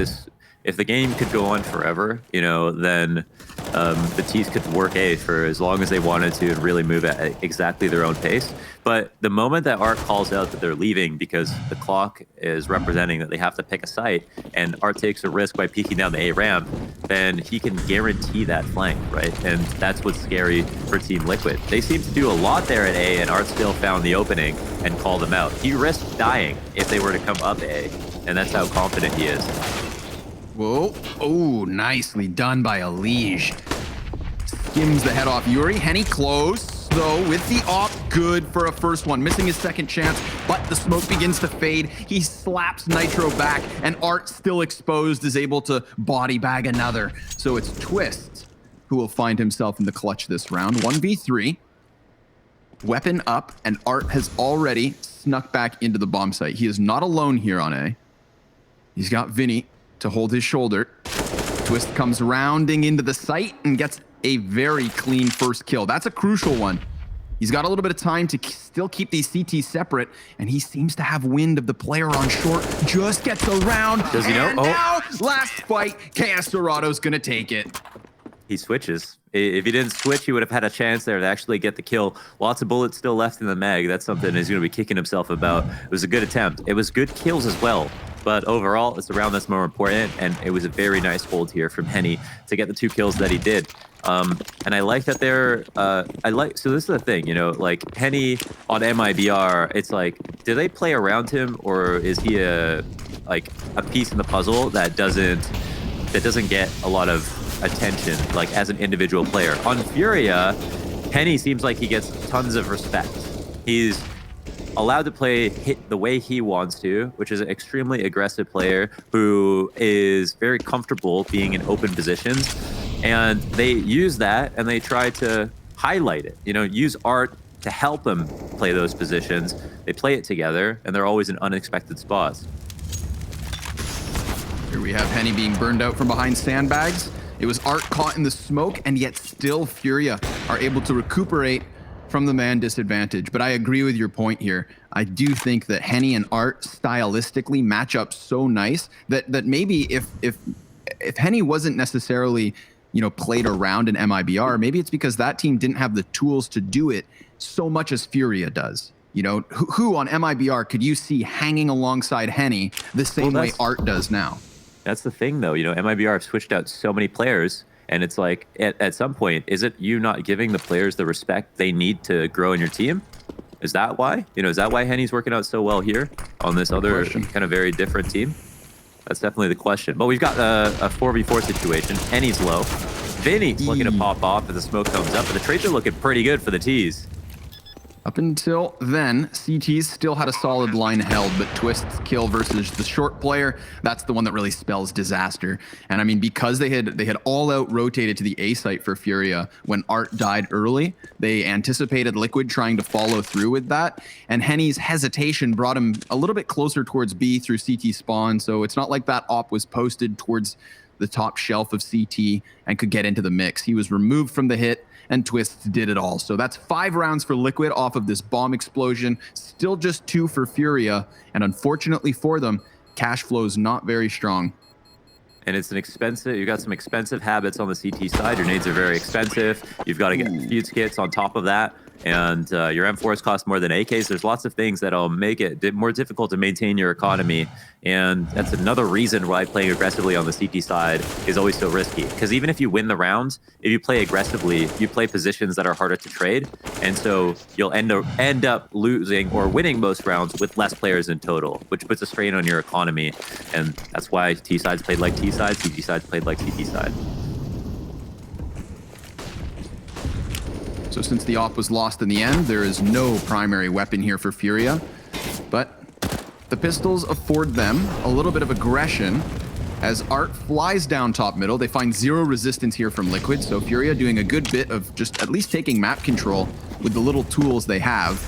the game could go on forever, then the Ts could work A for as long as they wanted to and really move at exactly their own pace. But the moment that Art calls out that they're leaving because the clock is representing that they have to pick a site, and Art takes a risk by peeking down the A ramp, then he can guarantee that flank, right? And that's what's scary for Team Liquid. They seem to do a lot there at A, and Art still found the opening and called them out. He risked dying if they were to come up A, and that's how confident he is. Whoa. Oh, nicely done by Elige. Skims the head off Yuri. Henny close, though, with the op. Good for a first one. Missing his second chance, but the smoke begins to fade. He slaps Nitro back, and Art, still exposed, is able to body bag another. So it's Twist who will find himself in the clutch this round. 1v3. Weapon up, and Art has already snuck back into the bomb site. He is not alone here on A. He's got Vinny to hold his shoulder. Twist comes rounding into the site and gets a very clean first kill. That's a crucial one. He's got a little bit of time to still keep these CTs separate, and he seems to have wind of the player on short. Just gets around. Does he know? And now, last fight, Chaos Dorado's gonna take it. He switches. If he didn't switch, he would have had a chance there to actually get the kill. Lots of bullets still left in the mag. That's something he's going to be kicking himself about. It was a good attempt. It was good kills as well. But overall, it's the round that's more important, and it was a very nice hold here from Henny to get the 2 kills that he did. And I like that so this is the thing, you know, like Henny on MIBR, it's like, do they play around him, or is he a piece in the puzzle that doesn't get a lot of attention, like as an individual player? On Furia, Henny seems like he gets tons of respect. He's allowed to play hit the way he wants to, which is an extremely aggressive player who is very comfortable being in open positions. And they use that and they try to highlight it, you know, use Art to help them play those positions. They play it together, and they're always in unexpected spots. Here we have Henny being burned out from behind sandbags. It was Art caught in the smoke, and yet still Furia are able to recuperate from the man disadvantage. But I agree with your point here. I do think that Henny and Art stylistically match up so nice that maybe if Henny wasn't necessarily, you know, played around in MIBR, maybe it's because that team didn't have the tools to do it so much as Furia does. You know, who on MIBR could you see hanging alongside Henny the same way Art does now? That's the thing, though. You know, MIBR have switched out so many players, and it's like, at some point, is it you not giving the players the respect they need to grow in your team? Is that why? You know, is that why Henny's working out so well here on this other kind of very different team? That's definitely the question. But we've got a 4v4 situation. Henny's low. Vinny's looking to pop off as the smoke comes up, but the trades are looking pretty good for the T's. Up until then, CTs still had a solid line held, but Twist's kill versus the short player, that's the one that really spells disaster. And I mean, because they had all out rotated to the A site for Furia when Art died early, they anticipated Liquid trying to follow through with that. And Henny's hesitation brought him a little bit closer towards B through CT spawn. So it's not like that op was posted towards the top shelf of CT and could get into the mix. He was removed from the hit, and Twist did it all. So that's 5 rounds for Liquid off of this bomb explosion. Still just 2 for Furia, and unfortunately for them, cash flow's not very strong. And it's an expensive, you got some expensive habits on the CT side. Your nades are very expensive. You've got to get fuse kits on top of that. And your M4s cost more than AKs. There's lots of things that'll make it more difficult to maintain your economy. And that's another reason why playing aggressively on the CT side is always so risky. Because even if you win the round, if you play aggressively, you play positions that are harder to trade. And so you'll end up losing or winning most rounds with less players in total, which puts a strain on your economy. And that's why T sides played like T sides, CT sides played like CT side. So since the op was lost in the end, there is no primary weapon here for Furia. But the pistols afford them a little bit of aggression. As Art flies down top middle, they find 0 resistance here from Liquid. So Furia doing a good bit of just at least taking map control with the little tools they have.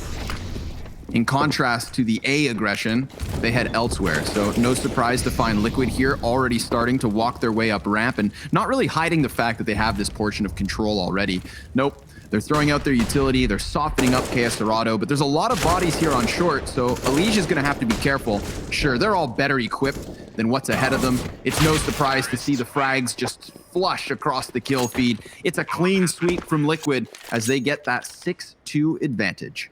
In contrast to the A aggression, they head elsewhere. So no surprise to find Liquid here already starting to walk their way up ramp and not really hiding the fact that they have this portion of control already. Nope. They're throwing out their utility. They're softening up Chaos Dorado, but there's a lot of bodies here on short, so Elige is going to have to be careful. Sure, they're all better equipped than what's ahead of them. It's no surprise to see the frags just flush across the kill feed. It's a clean sweep from Liquid as they get that 6-2 advantage.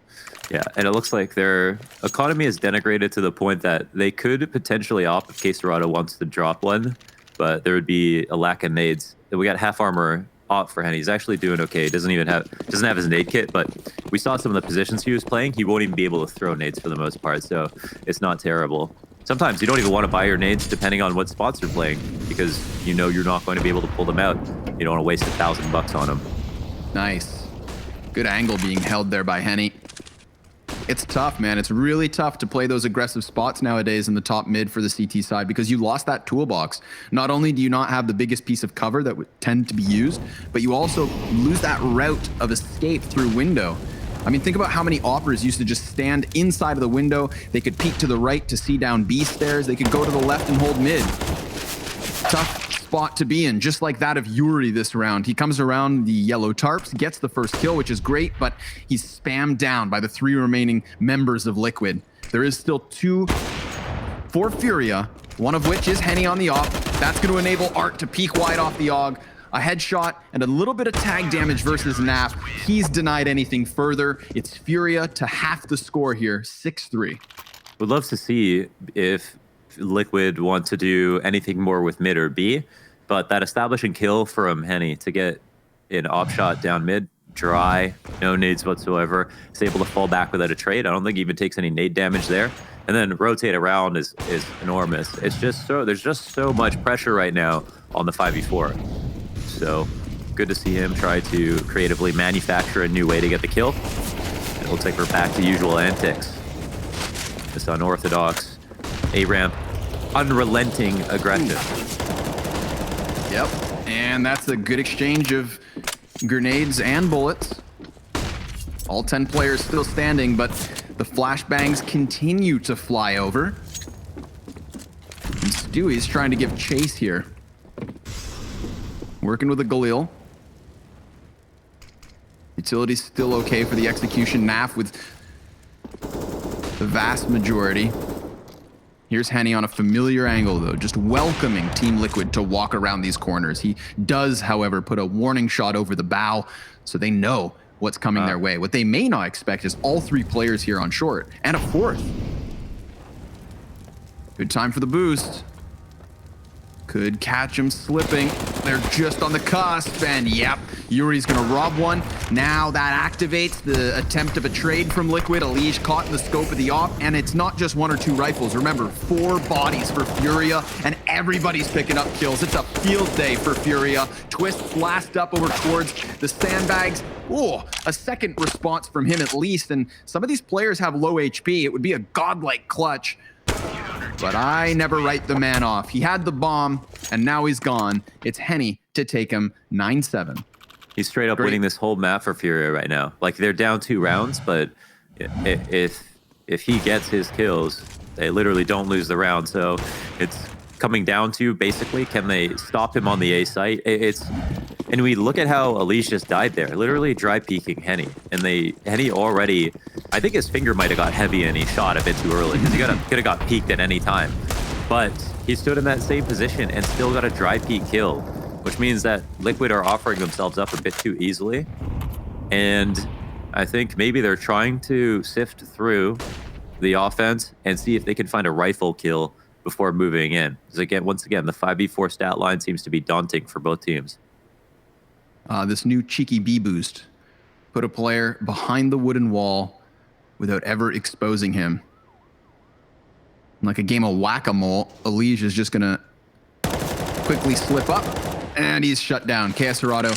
Yeah, and it looks like their economy is denigrated to the point that they could potentially opt if Chaos Dorado wants to drop one, but there would be a lack of nades. We got half armor opt for Henny. He's actually doing okay. Doesn't have his nade kit, but we saw some of the positions he was playing. He won't even be able to throw nades for the most part, so it's not terrible. sometimes you don't even want to buy your nades depending on what spots you're playing, because you know you're not going to be able to pull them out. You don't want to waste $1,000 on them. Nice. Good angle being held there by Henny. It's tough, man. It's really tough to play those aggressive spots nowadays in the top mid for the CT side because you lost that toolbox. Not only do you not have the biggest piece of cover that would tend to be used, but you also lose that route of escape through window. I mean, think about how many operas used to just stand inside of the window. They could peek to the right to see down B stairs. They could go to the left and hold mid. Tough spot to be in, just like that of Yuri this round. He comes around the yellow tarps, gets the first kill, which is great, but he's spammed down by the 3 remaining members of Liquid. There is still 2 for Furia, one of which is Henny on the op. That's going to enable Art to peek wide off the AUG. A headshot and a little bit of tag damage versus Nap. He's denied anything further. It's Furia to half the score here, 6-3. Would love to see if Liquid want to do anything more with mid or B, but that establishing kill from Henny to get an op shot down mid, dry, no nades whatsoever, is able to fall back without a trade. I don't think he even takes any nade damage there. And then rotate around is enormous. It's just there's just so much pressure right now on the 5v4. So good to see him try to creatively manufacture a new way to get the kill. It looks like we're back to usual antics. This unorthodox A-ramp, unrelenting aggression. Yep, and that's a good exchange of grenades and bullets. All 10 players still standing, but the flashbangs continue to fly over. And Stewie's trying to give chase here. Working with a Galil. Utility's still okay for the execution. Naf with the vast majority. Here's Henny on a familiar angle, though, just welcoming Team Liquid to walk around these corners. He does, however, put a warning shot over the bow, so they know what's coming their way. What they may not expect is all 3 players here on short, and a 4th. Good time for the boost. Could catch him slipping. They're just on the cusp, and yep, Yuri's gonna rob one. Now that activates the attempt of a trade from Liquid. Elige caught in the scope of the op, and it's not just 1 or 2 rifles. Remember, 4 bodies for Furia, and everybody's picking up kills. It's a field day for Furia. Twist blast up over towards the sandbags. Oh, a second response from him at least, and some of these players have low HP. It would be a godlike clutch. But I never write the man off. He had the bomb, and now he's gone. It's Henny to take him 9-7. He's straight up winning this whole map for Furia right now. Like, they're down 2 rounds, but if he gets his kills, they literally don't lose the round. So it's coming down to, basically, can they stop him on the A site? And we look at how Elige just died there, literally dry peeking Henny. And Henny already, I think his finger might have got heavy and he shot a bit too early because he could have got peeked at any time. But he stood in that same position and still got a dry peek kill, which means that Liquid are offering themselves up a bit too easily. And I think maybe they're trying to sift through the offense and see if they can find a rifle kill before moving in. Because once again, the 5v4 stat line seems to be daunting for both teams. This new cheeky B boost put a player behind the wooden wall without ever exposing him. Like a game of whack-a-mole, Elige is just gonna quickly slip up, and he's shut down. Serato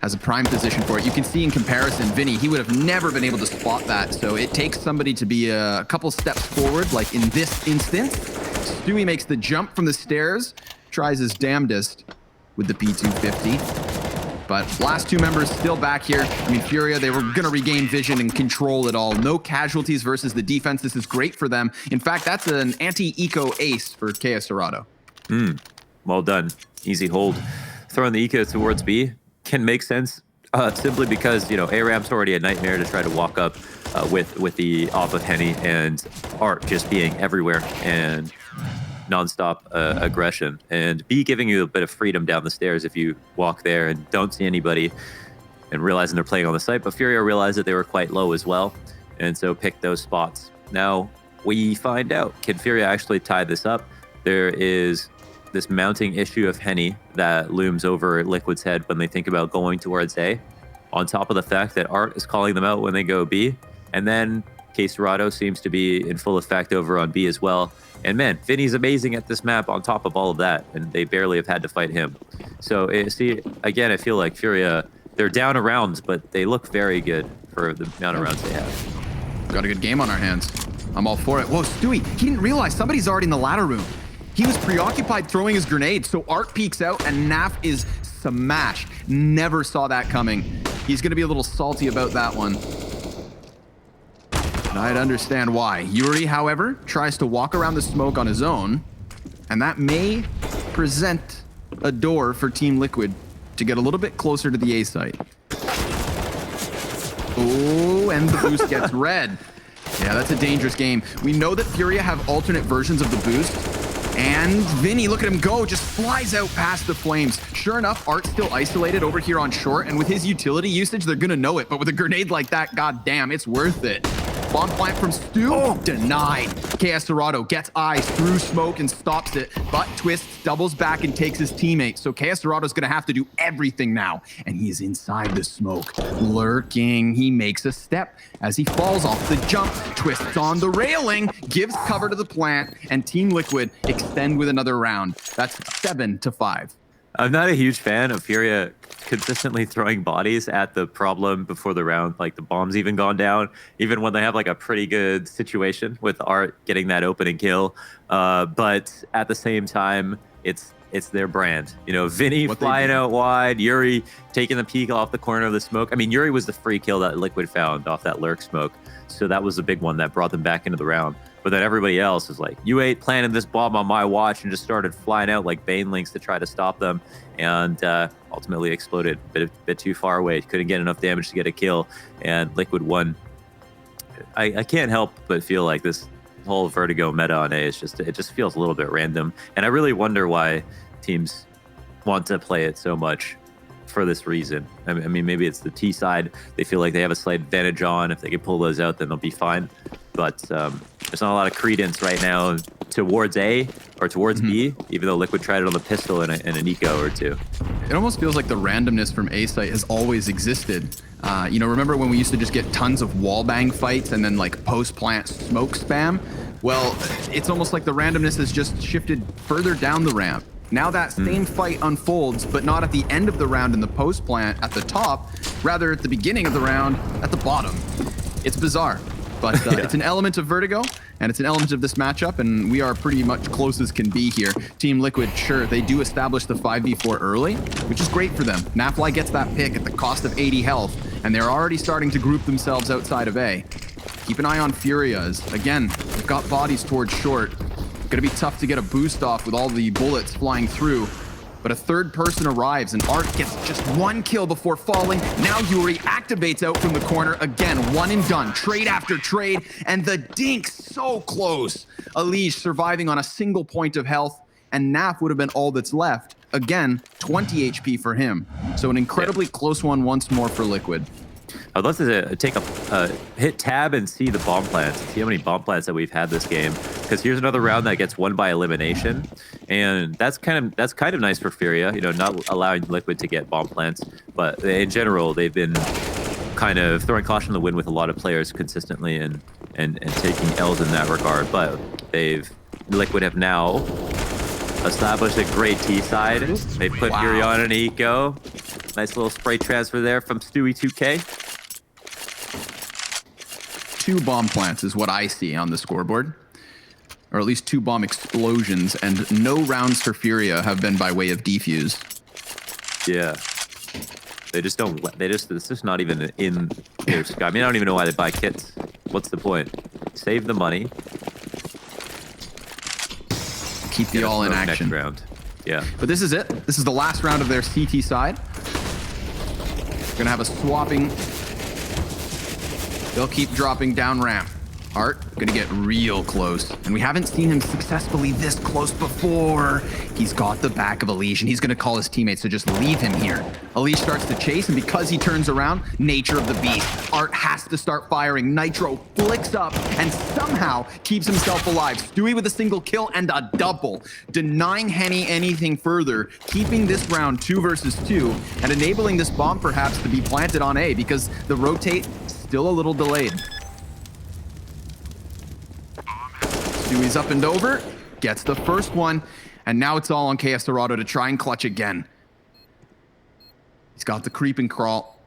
has a prime position for it. You can see in comparison, Vinny, he would have never been able to spot that. So it takes somebody to be a couple steps forward, like in this instance. Stewie makes the jump from the stairs, tries his damnedest with the P250. But last 2 members still back here. I mean, Furia, they were going to regain vision and control it all. No casualties versus the defense. This is great for them. In fact, that's an anti-eco ace for Serato. Well done. Easy hold. Throwing the eco towards B can make sense simply because, A-Ramp's already a nightmare to try to walk up with the off of Henny and Art just being everywhere and nonstop aggression, and B giving you a bit of freedom down the stairs if you walk there and don't see anybody and realizing they're playing on the site. But Furia realized that they were quite low as well, and so picked those spots. Now we find out, can Furia actually tie this up? There is this mounting issue of Henny that looms over Liquid's head when they think about going towards A, on top of the fact that Art is calling them out when they go B, and then Caserado seems to be in full effect over on B as well. And man, Vinny's amazing at this map on top of all of that, and they barely have had to fight him. So see, again, I feel like Furia, they're down a round, but they look very good for the amount of rounds they have. Got a good game on our hands. I'm all for it. Whoa, Stewie, he didn't realize somebody's already in the ladder room. He was preoccupied throwing his grenade, so Art peeks out and Naf is smashed. Never saw that coming. He's gonna be a little salty about that one. And I'd understand why. Yuri, however, tries to walk around the smoke on his own, and that may present a door for Team Liquid to get a little bit closer to the A site. Oh, and the boost gets red. Yeah, that's a dangerous game. We know that Furia have alternate versions of the boost, and Vinny, look at him go, just flies out past the flames. Sure enough, Art's still isolated over here on short, and with his utility usage, they're gonna know it, but with a grenade like that, goddamn, it's worth it. Bomb plant from Stu, denied. Caserado gets eyes through smoke and stops it, but Twist doubles back and takes his teammate. So Caserado's gonna have to do everything now, and he's inside the smoke, lurking. He makes a step as he falls off the jump. Twists on the railing, gives cover to the plant, and Team Liquid extend with another round. That's 7-5. I'm not a huge fan of Furia consistently throwing bodies at the problem before the round, like the bomb's even gone down, even when they have like a pretty good situation with Art getting that opening kill. But at the same time, it's their brand. You know, Vinny flying out wide, Yuri taking the peek off the corner of the smoke. I mean, Yuri was the free kill that Liquid found off that lurk smoke. So that was the big one that brought them back into the round. But then everybody else is like, U8 planted this bomb on my watch and just started flying out like Banelings to try to stop them. And ultimately exploded a bit too far away. Couldn't get enough damage to get a kill. And Liquid won. I can't help but feel like this whole Vertigo meta on A is it just feels a little bit random. And I really wonder why teams want to play it so much for this reason. I mean, maybe it's the T side. They feel like they have a slight advantage on. If they can pull those out, then they'll be fine. But there's not a lot of credence right now towards A or towards B, even though Liquid tried it on the pistol and an eco or two. It almost feels like the randomness from A site has always existed. You know, remember when we used to just get tons of wallbang fights and then like post-plant smoke spam? Well, it's almost like the randomness has just shifted further down the ramp. Now that same fight unfolds, but not at the end of the round in the post plant at the top, rather at the beginning of the round at the bottom. It's bizarre, but it's an element of Vertigo, and it's an element of this matchup, and we are pretty much close as can be here. Team Liquid, sure, they do establish the 5v4 early, which is great for them. Nafly gets that pick at the cost of 80 health, and they're already starting to group themselves outside of A. Keep an eye on Furia's. Again, they've got bodies towards short. Gonna be tough to get a boost off with all the bullets flying through, but a third person arrives and Art gets just one kill before falling. Now Yuri activates out from the corner again, one and done, trade after trade, and the dink so close. Alish surviving on a single point of health, and Naf would have been all that's left. Again, 20 HP for him. So an incredibly close one once more for Liquid. I'd love to take hit tab and see the bomb plants, see how many bomb plants that we've had this game. Because here's another round that gets won by elimination, and that's kind of nice for Furia. You know, not allowing Liquid to get bomb plants, but in general they've been kind of throwing caution to the wind with a lot of players consistently and taking L's in that regard. But Liquid have now established a great T side. They put Furia on an eco. Nice little spray transfer there from Stewie 2K. 2 bomb plants is what I see on the scoreboard. Or at least 2 bomb explosions, and no rounds for Furia have been by way of defuse. Yeah. They just don't, it's just not even in their sky. I mean, I don't even know why they buy kits. What's the point? Save the money. Keep the all in action. Next round. Yeah. But this is it. This is the last round of their CT side. We're gonna have a swapping. They'll keep dropping down ramp. Art gonna get real close, and we haven't seen him successfully this close before. He's got the back of Alish, and he's gonna call his teammates to just leave him here. Alish starts to chase, and because he turns around, nature of the beast. Art has to start firing. Nitro flicks up and somehow keeps himself alive. Stewie with a single kill and a double, denying Henny anything further, keeping this round 2 versus 2, and enabling this bomb perhaps to be planted on A because the rotate still a little delayed. Stewie's up and over, gets the first one, and now it's all on KS Dorado to try and clutch again. He's got the creep and crawl,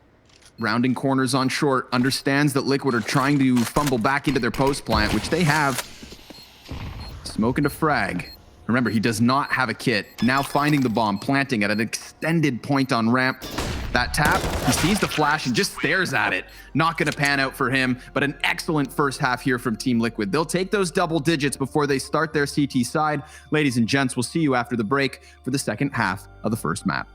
rounding corners on short, understands that Liquid are trying to fumble back into their post plant, which they have. Smoking to frag. Remember, he does not have a kit. Now finding the bomb, planting at an extended point on ramp. That tap, he sees the flash and just stares at it. Not going to pan out for him, but an excellent first half here from Team Liquid. They'll take those double digits before they start their CT side. Ladies and gents, we'll see you after the break for the second half of the first map.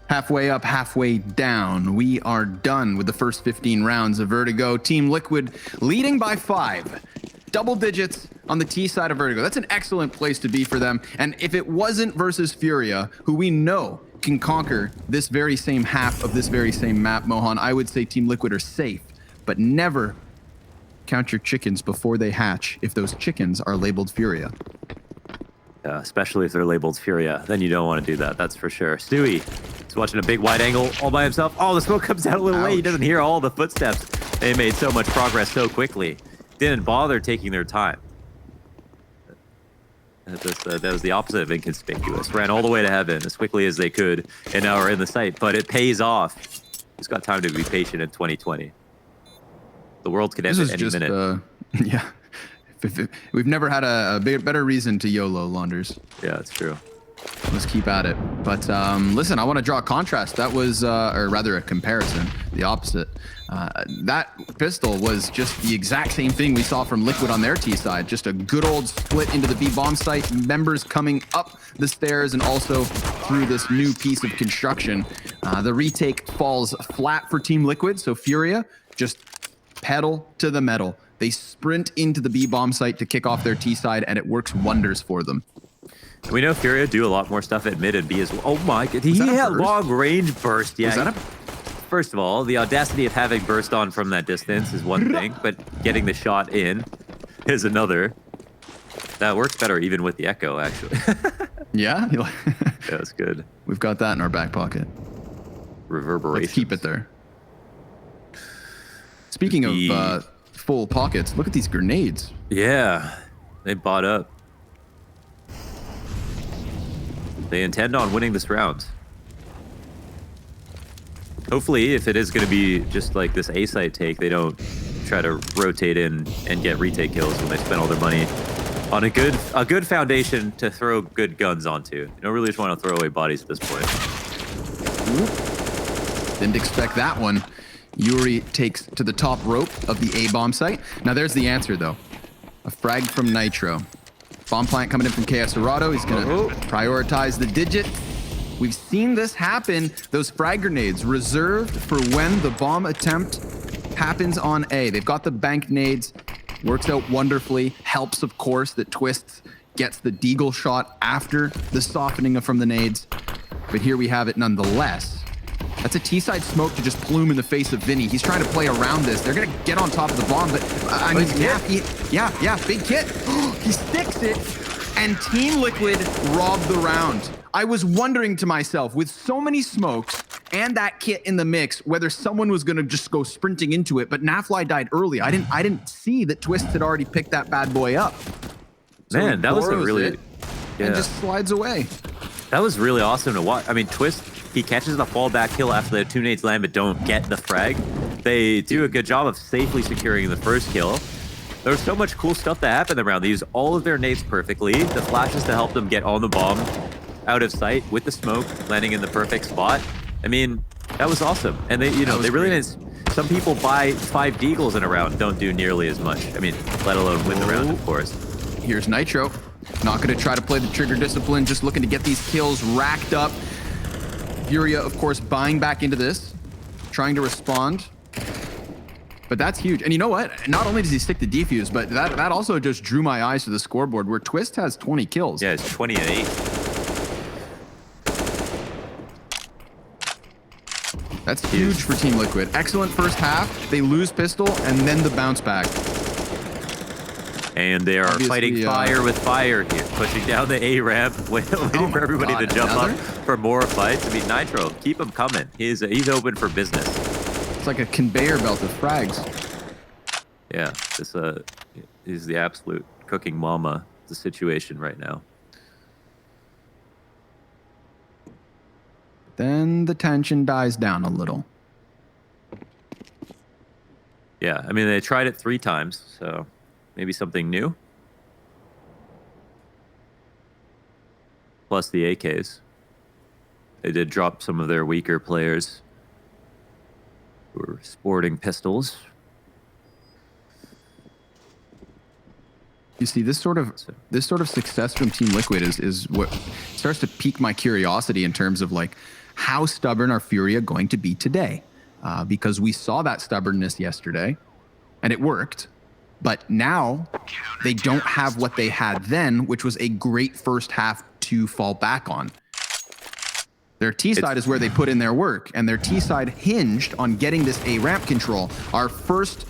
Halfway up, halfway down. We are done with the first 15 rounds of Vertigo. Team Liquid leading by 5. Double digits on the T side of Vertigo. That's an excellent place to be for them. And if it wasn't versus Furia, who we know can conquer this very same half of this very same map, Mohan, I would say Team Liquid are safe. But never count your chickens before they hatch if those chickens are labeled Furia. Especially if they're labeled Furia, then you don't want to do that, that's for sure. Stewie is watching a big wide angle all by himself. Oh, the smoke comes out a little late. He doesn't hear all the footsteps. They made so much progress so quickly. Didn't bother taking their time. That was the opposite of inconspicuous. Ran all the way to heaven as quickly as they could, and now are in the sight. But it pays off. Who's got time to be patient in 2020? The world could end at any minute. Yeah. We've never had a better reason to YOLO, Launders. Yeah, it's true. Let's keep at it. But listen, I want to draw a contrast. That was, or rather a comparison, the opposite. That pistol was just the exact same thing we saw from Liquid on their T side. Just a good old split into the B bomb site, members coming up the stairs and also through this new piece of construction. The retake falls flat for Team Liquid, so Furia just pedal to the metal. They sprint into the B bomb site to kick off their T side, and it works wonders for them. We know Furia do a lot more stuff at mid and B as well. Oh my god, he had long range burst. Yeah. First of all, the audacity of having burst on from that distance is one thing, but getting the shot in is another. That works better even with the echo, actually. Yeah? Yeah, that's good. We've got that in our back pocket. Reverberation. Let's keep it there. Speaking of full pockets, look at these grenades. Yeah, they bought up. They intend on winning this round. Hopefully, if it is going to be just like this A-site take, they don't try to rotate in and get retake kills when they spend all their money on a good foundation to throw good guns onto. You don't really just want to throw away bodies at this point. Didn't expect that one. Yuri takes to the top rope of the A-bomb site. Now there's the answer though. A frag from Nitro. Bomb plant coming in from KS Dorado. He's gonna prioritize the digit. We've seen this happen. Those frag grenades reserved for when the bomb attempt happens on A. They've got the bank nades. Works out wonderfully. Helps, of course, that Twist gets the deagle shot after the softening from the nades. But here we have it nonetheless. That's a T-side smoke to just plume in the face of Vinny. He's trying to play around this. They're going to get on top of the bomb, but I mean, yeah, big kit. He sticks it, and Team Liquid robbed the round. I was wondering to myself, with so many smokes and that kit in the mix, whether someone was going to just go sprinting into it, but Nafly died early. I didn't see that Twist had already picked that bad boy up. So Man, that was a really... And just slides away. That was really awesome to watch. I mean, Twist, he catches the fallback kill after the 2 nades land, but don't get the frag. They do a good job of safely securing the first kill. There's so much cool stuff that happened around. They use all of their nades perfectly. The flashes to help them get on the bomb, out of sight with the smoke, landing in the perfect spot. I mean, that was awesome. And they, they really didn't. Some people buy 5 deagles in a round, don't do nearly as much. I mean, let alone win the round, of course. Here's Nitro. Not going to try to play the trigger discipline, just looking to get these kills racked up. Furia, of course, buying back into this, trying to respond. But that's huge. And you know what? Not only does he stick the defuse, but that also just drew my eyes to the scoreboard where Twist has 20 kills. Yeah, it's 20 and 8. That's huge for Team Liquid. Excellent first half. They lose pistol and then the bounce back. And they are fighting fire with fire here, pushing down the A ramp, waiting for everybody to jump up for more fights. I mean, Nitro, keep him coming. He's open for business. It's like a conveyor belt of frags. Yeah, this is the absolute cooking mama, the situation right now. Then the tension dies down a little. Yeah, I mean, they tried it 3 times, so maybe something new. Plus the AKs. They did drop some of their weaker players who were sporting pistols. You see, this sort of success from Team Liquid is what starts to pique my curiosity in terms of like, how stubborn are Furia going to be today? Because we saw that stubbornness yesterday, and it worked. But now they don't have what they had then, which was a great first half to fall back on. Their T-side is where they put in their work, and their T-side hinged on getting this A ramp control. Our first,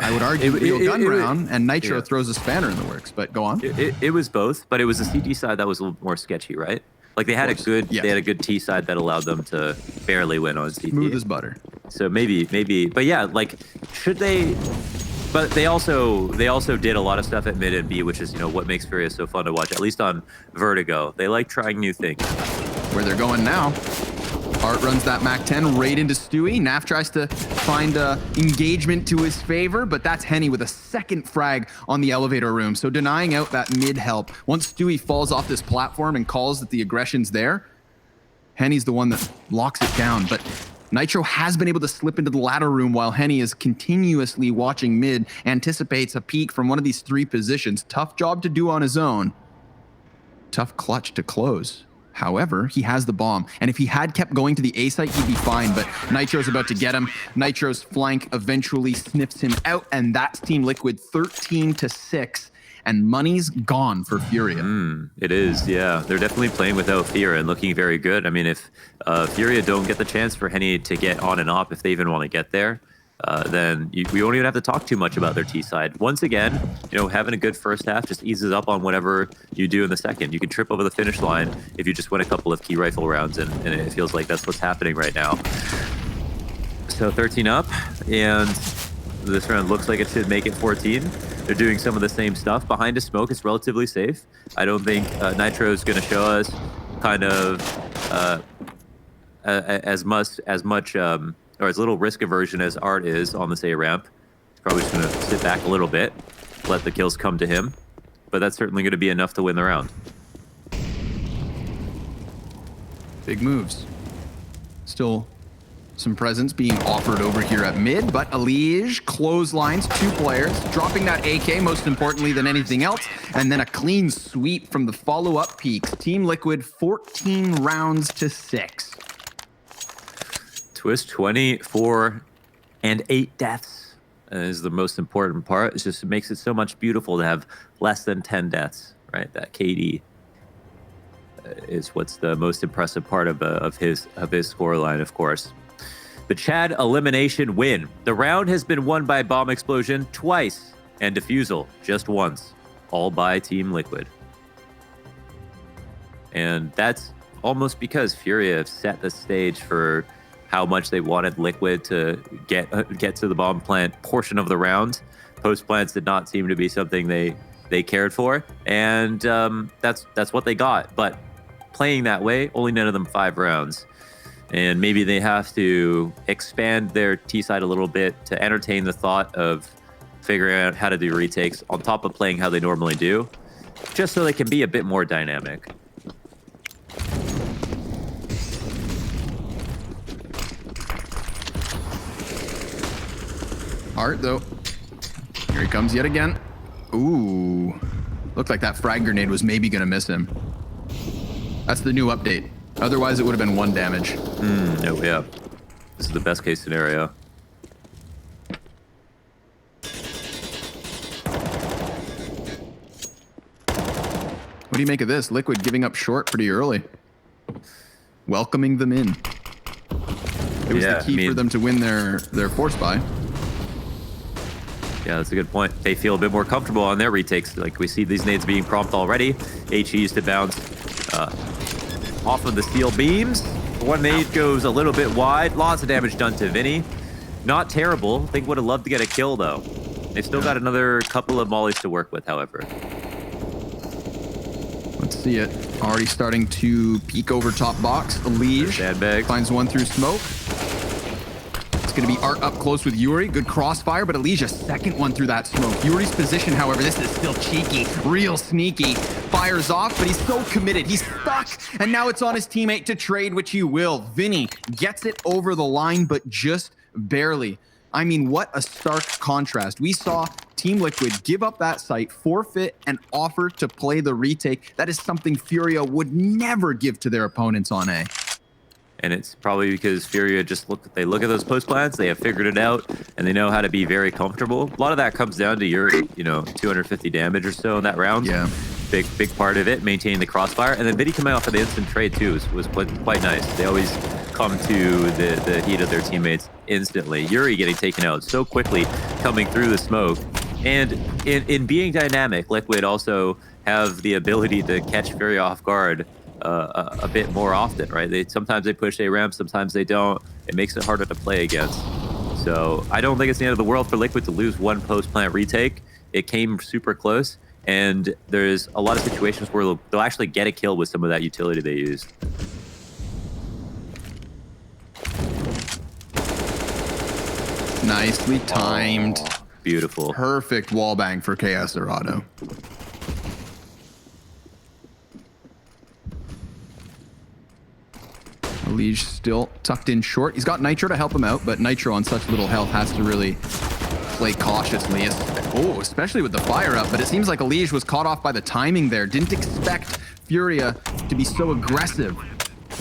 I would argue, real gun round, and Nitro throws a spanner in the works, but go on. It was both, but it was the CT side that was a little more sketchy, right? Like they had they had a good T side that allowed them to barely win on CT. Smooth as butter. So maybe, but yeah, like should they? But they also did a lot of stuff at mid and B, which is what makes Furia so fun to watch. At least on Vertigo, they like trying new things. Where they're going now. Art runs that MAC-10 right into Stewie. Naf tries to find engagement to his favor, but that's Henny with a second frag on the elevator room. So denying out that mid help. Once Stewie falls off this platform and calls that the aggression's there, Henny's the one that locks it down. But Nitro has been able to slip into the ladder room while Henny is continuously watching mid, anticipates a peek from one of these 3 positions. Tough job to do on his own. Tough clutch to close. However, he has the bomb, and if he had kept going to the A site, he'd be fine, but Nitro's about to get him. Nitro's flank eventually sniffs him out, and that's Team Liquid 13-6, and money's gone for Furia. It is, yeah. They're definitely playing without fear and looking very good. I mean, if Furia don't get the chance for Henny to get on and off, if they even want to get there, then we won't even have to talk too much about their T side. Once again, having a good first half just eases up on whatever you do in the second. You can trip over the finish line if you just win a couple of key rifle rounds, and it feels like that's what's happening right now. So 13 up, and this round looks like it should make it 14. They're doing some of the same stuff. Behind a smoke, it's relatively safe. I don't think Nitro is going to show us kind of as much or as little risk aversion as Art is on this A ramp. He's probably just going to sit back a little bit, let the kills come to him. But that's certainly going to be enough to win the round. Big moves. Still some presence being offered over here at mid, but Elige clotheslines 2 players, dropping that AK most importantly than anything else, and then a clean sweep from the follow-up peaks. Team Liquid 14 rounds to 6. Twist 24 and 8 deaths is the most important part. It makes it so much beautiful to have less than 10 deaths, right? That KD is what's the most impressive part of his scoreline, of course. The Chad elimination win. The round has been won by bomb explosion twice and defusal just once, all by Team Liquid. And that's almost because Furia have set the stage for how much they wanted Liquid to get to the bomb plant portion of the round. Post plants did not seem to be something they cared for, and that's what they got. But playing that way, only none of them 5 rounds. And maybe they have to expand their T side a little bit to entertain the thought of figuring out how to do retakes on top of playing how they normally do, just so they can be a bit more dynamic. Art, though. Here he comes yet again. Ooh. Looked like that frag grenade was maybe going to miss him. That's the new update. Otherwise, it would have been 1 damage. No, yeah. This is the best case scenario. What do you make of this? Liquid giving up short pretty early. Welcoming them in. It was the key for them to win their force buy. Yeah, that's a good point. They feel a bit more comfortable on their retakes. Like, we see these nades being prompt already. HE used to bounce off of the steel beams. One nade goes a little bit wide. Lots of damage done to Vinny. Not terrible. I think would have loved to get a kill, though. They've still got another couple of mollies to work with, however. Let's see it. Already starting to peek over top box. Elige finds one through smoke. It's going to be Art up close with Yuri. Good crossfire, but Elige a second one through that smoke. Yuri's position, however, this is still cheeky, real sneaky. Fires off, but he's so committed. He's stuck, and now it's on his teammate to trade, which he will. Vinny gets it over the line, but just barely. I mean, what a stark contrast. We saw Team Liquid give up that site, forfeit, and offer to play the retake. That is something Furia would never give to their opponents on A. And it's probably because Furia just look at those post plans, they have figured it out, and they know how to be very comfortable. A lot of that comes down to your, 250 damage or so in that round. Yeah. Big part of it, maintaining the crossfire. And then Vinny coming off of the instant trade too was quite nice. They always come to the heat of their teammates instantly. Yuri getting taken out so quickly, coming through the smoke. And in being dynamic, Liquid also have the ability to catch Furia off guard a bit more often, right? Sometimes they push A ramp, sometimes they don't. It makes it harder to play against. So I don't think it's the end of the world for Liquid to lose one post plant retake. It came super close, and there's a lot of situations where they'll actually get a kill with some of that utility they used. Nicely timed. Oh, beautiful. Perfect wallbang for KS Dorado. Elige still tucked in short. He's got Nitro to help him out, but Nitro on such little health has to really play cautiously. Especially with the fire up, but it seems like Elige was caught off by the timing there. Didn't expect Furia to be so aggressive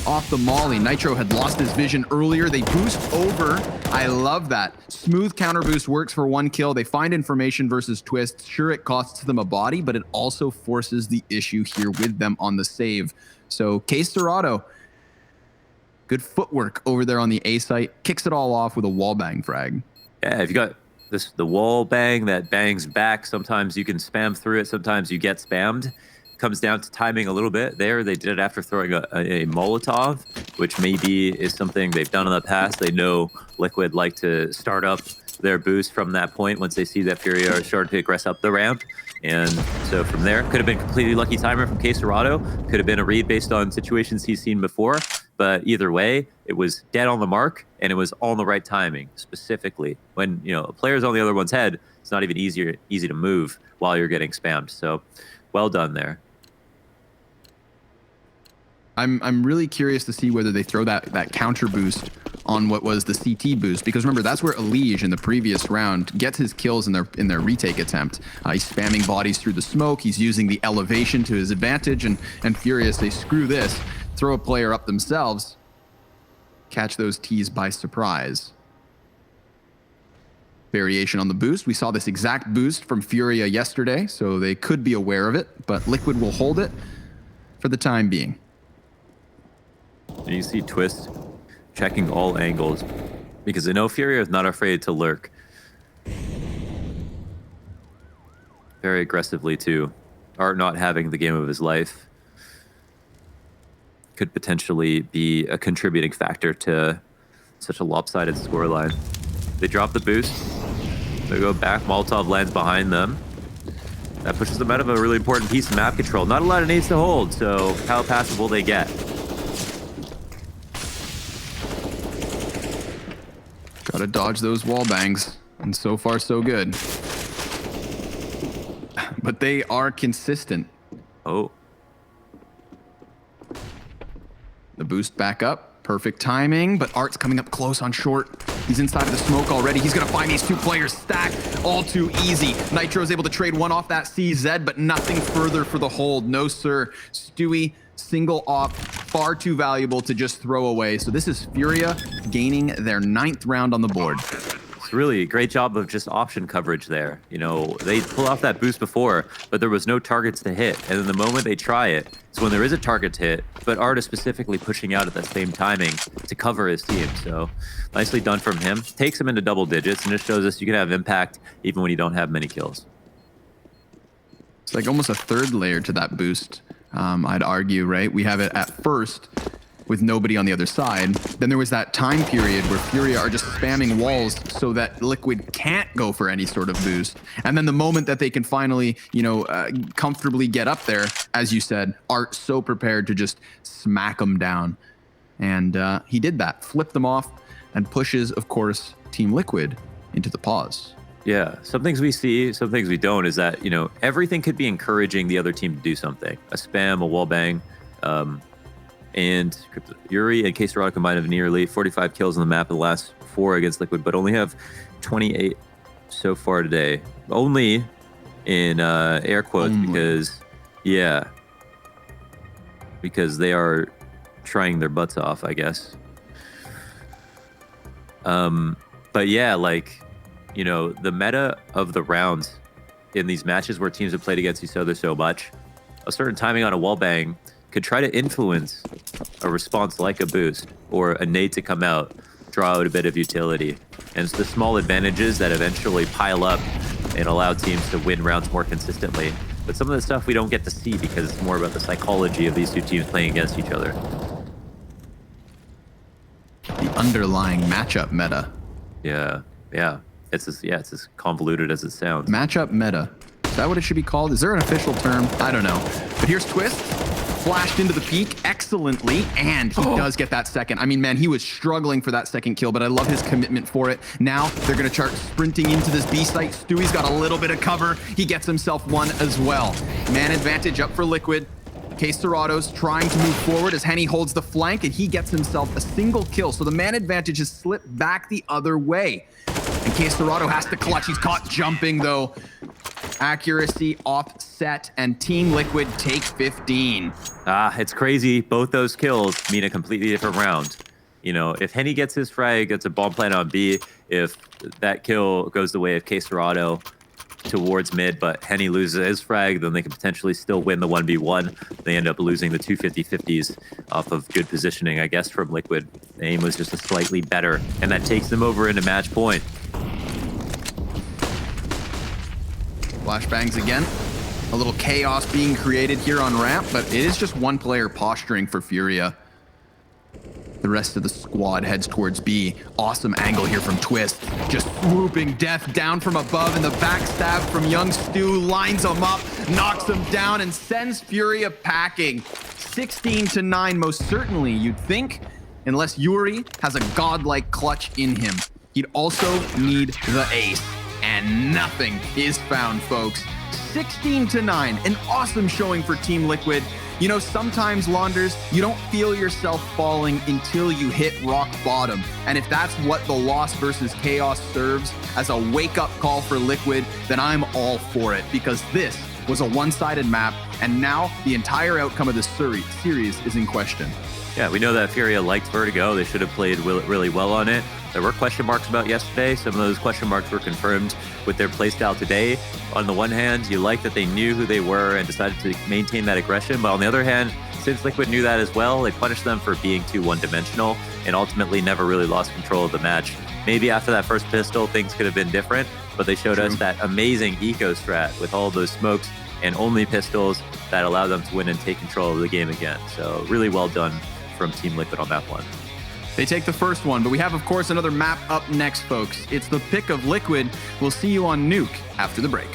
off the molly. Nitro had lost his vision earlier. They boost over. I love that. Smooth counter boost works for 1 kill. They find information versus Twist. Sure, it costs them a body, but it also forces the issue here with them on the save. So Case Dorado, good footwork over there on the A site. Kicks it all off with a wallbang frag. Yeah, if you got the wall bang that bangs back, sometimes you can spam through it, sometimes you get spammed. Comes down to timing a little bit. There, they did it after throwing a Molotov, which maybe is something they've done in the past. They know Liquid like to start up their boost from that point once they see that Furia are starting to aggress up the ramp. And so from there, could have been completely lucky timer from Quesarado, could have been a read based on situations he's seen before. But either way, it was dead on the mark, and it was all in the right timing. Specifically, when a player's on the other one's head, it's not even easy to move while you're getting spammed. So, well done there. I'm really curious to see whether they throw that counter boost on what was the CT boost, because remember, that's where Elige in the previous round gets his kills in their retake attempt. He's spamming bodies through the smoke. He's using the elevation to his advantage, and Furious, they screw this, throw a player up themselves, catch those T's by surprise. Variation on the boost. We saw this exact boost from Furia yesterday, so they could be aware of it, but Liquid will hold it for the time being. And you see Twist checking all angles because they know Furia is not afraid to lurk. Very aggressively too. Art not having the game of his life could potentially be a contributing factor to such a lopsided scoreline. They drop the boost. They go back. Molotov lands behind them. That pushes them out of a really important piece of map control. Not a lot of nades to hold, so how passive will they get? Gotta dodge those wall bangs, and so far so good. But they are consistent. Oh. The boost back up, perfect timing, but Art's coming up close on short. He's inside of the smoke already. He's gonna find these two players stacked all too easy. Nitro's able to trade one off that CZ, but nothing further for the hold. No, sir. Stewie, single off, far too valuable to just throw away. So this is Furia gaining their 9th round on the board. It's really a great job of just option coverage there. They pulled off that boost before, but there was no targets to hit. And then the moment they try it, it's when there is a target to hit, but Art is specifically pushing out at that same timing to cover his team. So nicely done from him. Takes him into double digits and just shows us you can have impact even when you don't have many kills. It's like almost a third layer to that boost. I'd argue, right? We have it at first with nobody on the other side. Then there was that time period where Furia are just spamming walls so that Liquid can't go for any sort of boost. And then the moment that they can finally, comfortably get up there, as you said, Art so prepared to just smack them down. And he did that, flipped them off, and pushes, of course, Team Liquid into the pause. Yeah, some things we see, some things we don't, is that, everything could be encouraging the other team to do something. A spam, a wall bang, and Yuri and Quesarado combined have nearly 45 kills on the map in the last 4 against Liquid, but only have 28 so far today. Only in air quotes because they are trying their butts off, I guess. But yeah, the meta of the rounds in these matches where teams have played against each other so much, a certain timing on a wall bang could try to influence a response like a boost or a nade to come out, draw out a bit of utility. And it's the small advantages that eventually pile up and allow teams to win rounds more consistently. But some of the stuff we don't get to see because it's more about the psychology of these two teams playing against each other. The underlying matchup meta. Yeah. It's as convoluted as it sounds. Matchup meta. Is that what it should be called? Is there an official term? I don't know. But here's Twist. Flashed into the peak excellently, and he does get that second. I mean, man, he was struggling for that second kill, but I love his commitment for it. Now they're going to start sprinting into this B site. Stewie's got a little bit of cover. He gets himself one as well. Man advantage up for Liquid. Quesarado's trying to move forward as Henny holds the flank, and he gets himself a single kill. So the man advantage has slipped back the other way. And Quesarado has to clutch. He's caught jumping, though. Accuracy offset, and Team Liquid take 15. It's crazy. Both those kills mean a completely different round. If Henny gets his frag, gets a bomb plant on B, if that kill goes the way of Quesarado towards mid, but Henny loses his frag, then they can potentially still win the 1v1. They end up losing the 2 50-50s off of good positioning, I guess, from Liquid. The aim was just a slightly better, and that takes them over into match point. Flashbangs again. A little chaos being created here on ramp, but it is just one player posturing for Furia. The rest of the squad heads towards B. Awesome angle here from Twist. Just swooping death down from above, and the backstab from Young Stu lines him up, knocks him down, and sends Furia packing. 16-9, most certainly, you'd think, unless Yuri has a godlike clutch in him. He'd also need the ace, and nothing is found, folks. 16-9, an awesome showing for Team Liquid. You know, sometimes, Launders, you don't feel yourself falling until you hit rock bottom. And if that's what the loss versus Chaos serves as a wake-up call for Liquid, then I'm all for it, because this was a one-sided map, and now the entire outcome of this series is in question. Yeah, we know that Furia liked Vertigo. They should have played really well on it. There were question marks about yesterday. Some of those question marks were confirmed with their playstyle today. On the one hand, you like that they knew who they were and decided to maintain that aggression. But on the other hand, since Liquid knew that as well, they punished them for being too one-dimensional and ultimately never really lost control of the match. Maybe after that first pistol, things could have been different, but they showed us that amazing eco strat with all those smokes and only pistols that allowed them to win and take control of the game again. So really well done from Team Liquid on that one. They take the first one, but we have, of course, another map up next, folks. It's the pick of Liquid. We'll see you on Nuke after the break.